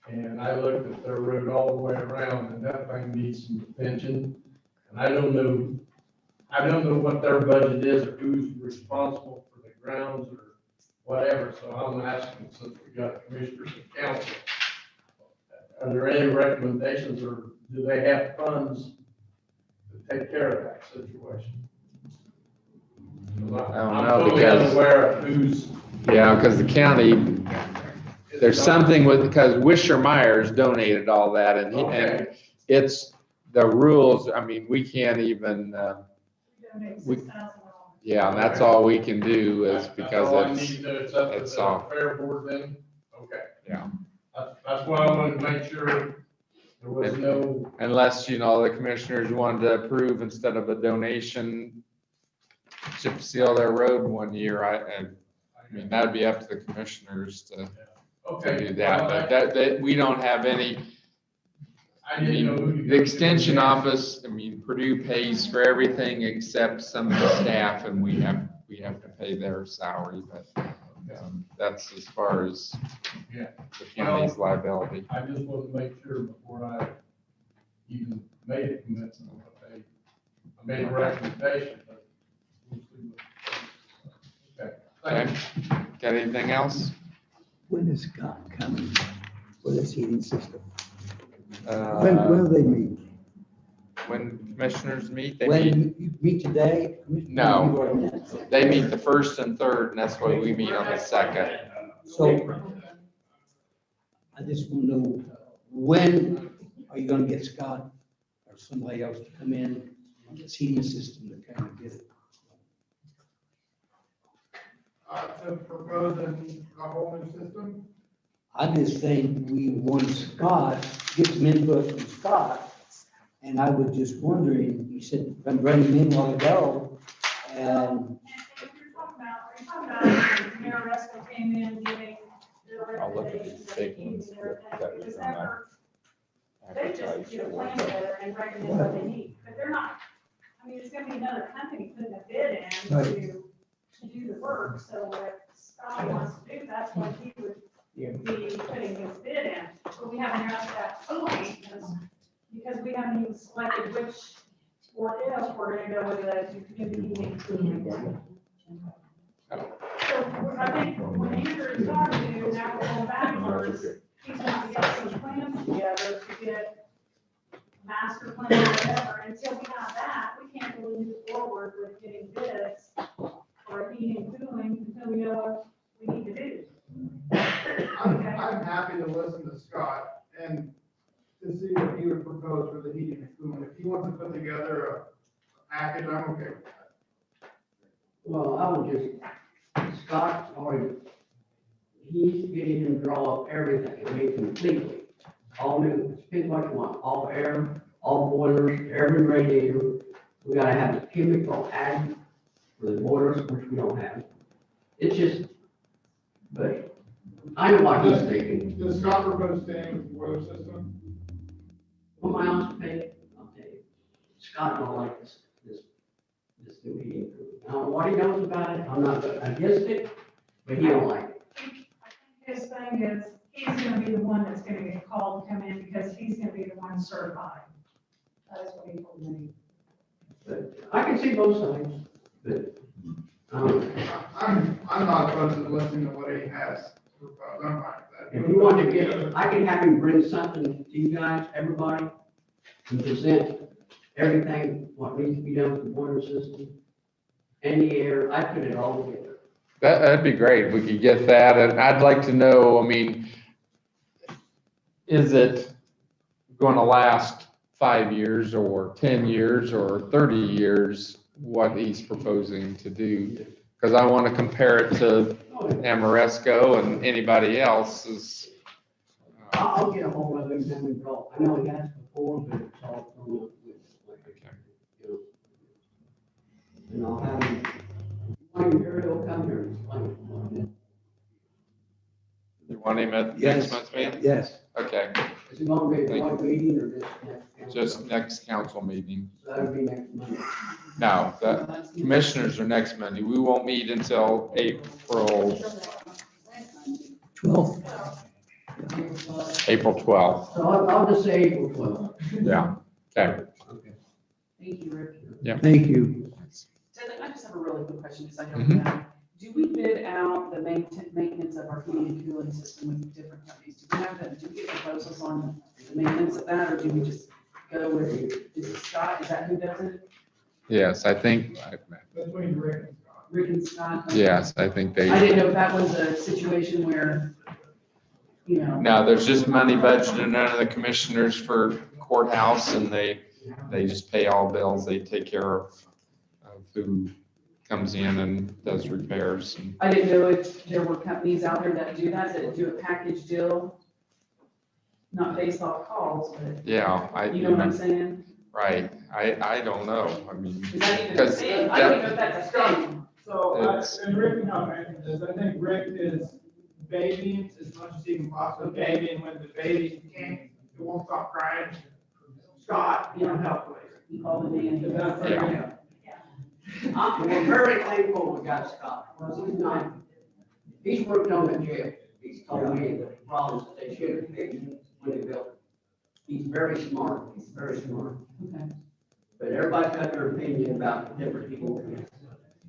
S12: And I looked at their road all the way around, and that thing needs some attention. And I don't know what their budget is or who's responsible for the grounds or whatever. So I'm asking, since we got commissioners and council, are there any recommendations, or do they have funds to take care of that situation?
S1: I don't know,
S12: I'm totally unaware of who's.
S1: Yeah, because the county, there's something with, because Wisher Myers donated all that, and and it's the rules. I mean, we can't even. Yeah, and that's all we can do is because it's all.
S12: Fair board then. Okay.
S1: Yeah.
S12: That's why I wanted to make sure there was no.
S1: Unless the commissioners wanted to approve instead of a donation, chip seal their road one year. I mean, that'd be up to the commissioners to do that. But that we don't have any.
S12: I didn't know who
S1: the extension office. I mean, Purdue pays for everything except some of the staff, and we have to pay their salary. But that's as far as the county's liability.
S12: I just wanted to make sure before I even made a commitment. I made a recommendation. But we'll see what,
S1: Okay. Got anything else?
S2: When is Scott coming for this heating system? When will they meet?
S1: When commissioners meet, they
S2: When
S1: meet.
S2: you meet today?
S1: No, they meet the 1st and 3rd, and that's why we meet on the 2nd.
S2: So I just want to know, when are you going to get Scott or somebody else to come in on this heating system to kind of get it?
S3: To propose a whole new system?
S2: I just think we want Scott, get some input from Scott. And I was just wondering, you said, I'm bringing him in a while ago, and.
S4: If you're talking about Mayor Resco came in giving their
S1: I'll look at these big ones that was from
S4: they just get a plan together and recommend what they need, but they're not, I mean, it's gonna be another company putting a bid in
S2: Right.
S4: to do the work, so what Scott wants to do, that's what he would be putting his bid in, but we haven't asked that point, because we haven't even selected which, or if we're gonna go with the community heating. So I think when Andrew is talking to, now we're going backwards, he's going to get some plans together to get master plan or whatever. Until we have that, we can't really move forward with getting bids or heating and cooling until we know what we need to do.
S3: I'm happy to listen to Scott and to see what he would propose for the heating and cooling. If he wants to put together a package, I'm okay with that.
S8: Well, I would just, Scott, he's getting to draw up everything, I mean, completely. all new, depends what you want, all air, all boilers, every radiator. We gotta have a chemical added for the boilers, which we don't have. It's just, but I know what he's thinking.
S3: Does Scott propose staying with the boiler system?
S8: What my house pay, I'll tell you. Scott don't like this new heating. I don't know what he knows about it, I'm not against it, but he don't like it.
S4: His thing is, he's gonna be the one that's gonna get called to come in because he's gonna be the one certified. That is what he told me.
S8: But I can see both sides, but,
S3: I'm not opposed to listening to what he has to propose, I'm fine with that.
S8: if you want to get, I can have him bring something to you guys, everybody, and present everything, what needs to be done with the boiler system, and the air, I put it all together.
S1: That'd be great. We could get that. And I'd like to know, I mean, is it going to last 5 years or 10 years or 30 years, what he's proposing to do? Because I want to compare it to Amoresco and anybody else's.
S8: I'll get a hold of him and we go, I know he has before, but it's all thrown up with, you know. And I'll have him, when you're here, he'll come here and explain it.
S1: You want him at
S2: Yes.
S1: next month's meeting?
S2: Yes.
S1: Okay,
S8: Is it going to be one meeting or just next?
S1: just next council meeting.
S8: So that'll be next Monday.
S1: No, the commissioners are next Monday. We won't meet until April 12th.
S8: So I'll just say April 12th.
S1: Yeah, okay.
S9: Thank you, Rick.
S1: Yeah.
S2: Thank you.
S9: I just have a really quick question, because I
S1: Mhm.
S9: don't know. Do we bid out the maintenance of our heating and cooling system with different companies? Do we have that, do we get proposals on the maintenance of that, or do we just go with, is it Scott, is that who does it?
S1: Yes, I think,
S3: Between Rick and Scott.
S9: Rick and Scott?
S1: yes, I think
S9: I didn't
S1: they,
S9: know if that was a situation where, you know.
S1: no, there's just money budgeted under the commissioners for courthouse and they just pay all bills. They take care of who comes in and does repairs. And
S9: I didn't know if there were companies out there that do do a package deal, not based off calls, but.
S1: yeah,
S9: You know what I'm saying?
S1: right. I don't know. I mean,
S9: Is that even a
S1: because
S9: thing? I don't even know if that's a thing.
S3: So,
S1: It's-
S3: and Rick can help answer this, I think Rick is babying as much as he can possibly baby, and when the baby can't, it won't stop crying. Scott, you know, help with it.
S9: You call the man.
S3: Is that-
S1: Yeah.
S8: We're very thankful we got Scott, because he's worked on the jail. He's told me the problems that they should have fixed when they built it. He's very smart,
S9: Okay.
S8: but everybody's got their opinion about different people.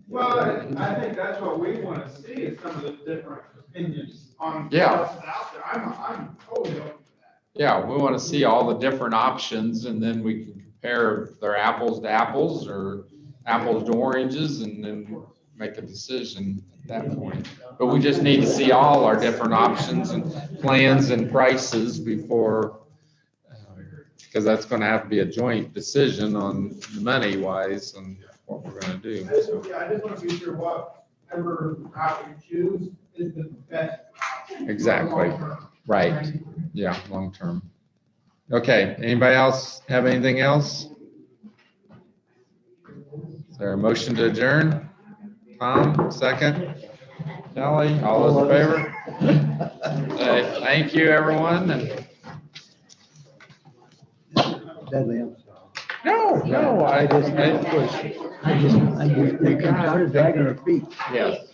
S3: Well, I think that's what we want to see, is some of the different opinions on
S1: Yeah.
S3: what's out there. I'm totally open to that.
S1: yeah, we want to see all the different options and then we can compare if they're apples to apples or apples to oranges and then make a decision at that point. But we just need to see all our different options and plans and prices before, because that's going to have to be a joint decision on money wise and what we're going to do. So,
S3: Yeah, I just want to be sure whatever route we choose is the best. option.
S1: exactly,
S3: Long-term.
S1: right. Yeah, long term. Okay, anybody else have anything else? Is there a motion to adjourn? Tom, second? Kelly, all those in favor? Hey, thank you, everyone. And
S2: Dudley, I'm sorry.
S1: no, I
S2: I just, they started dragging their feet.
S1: yes.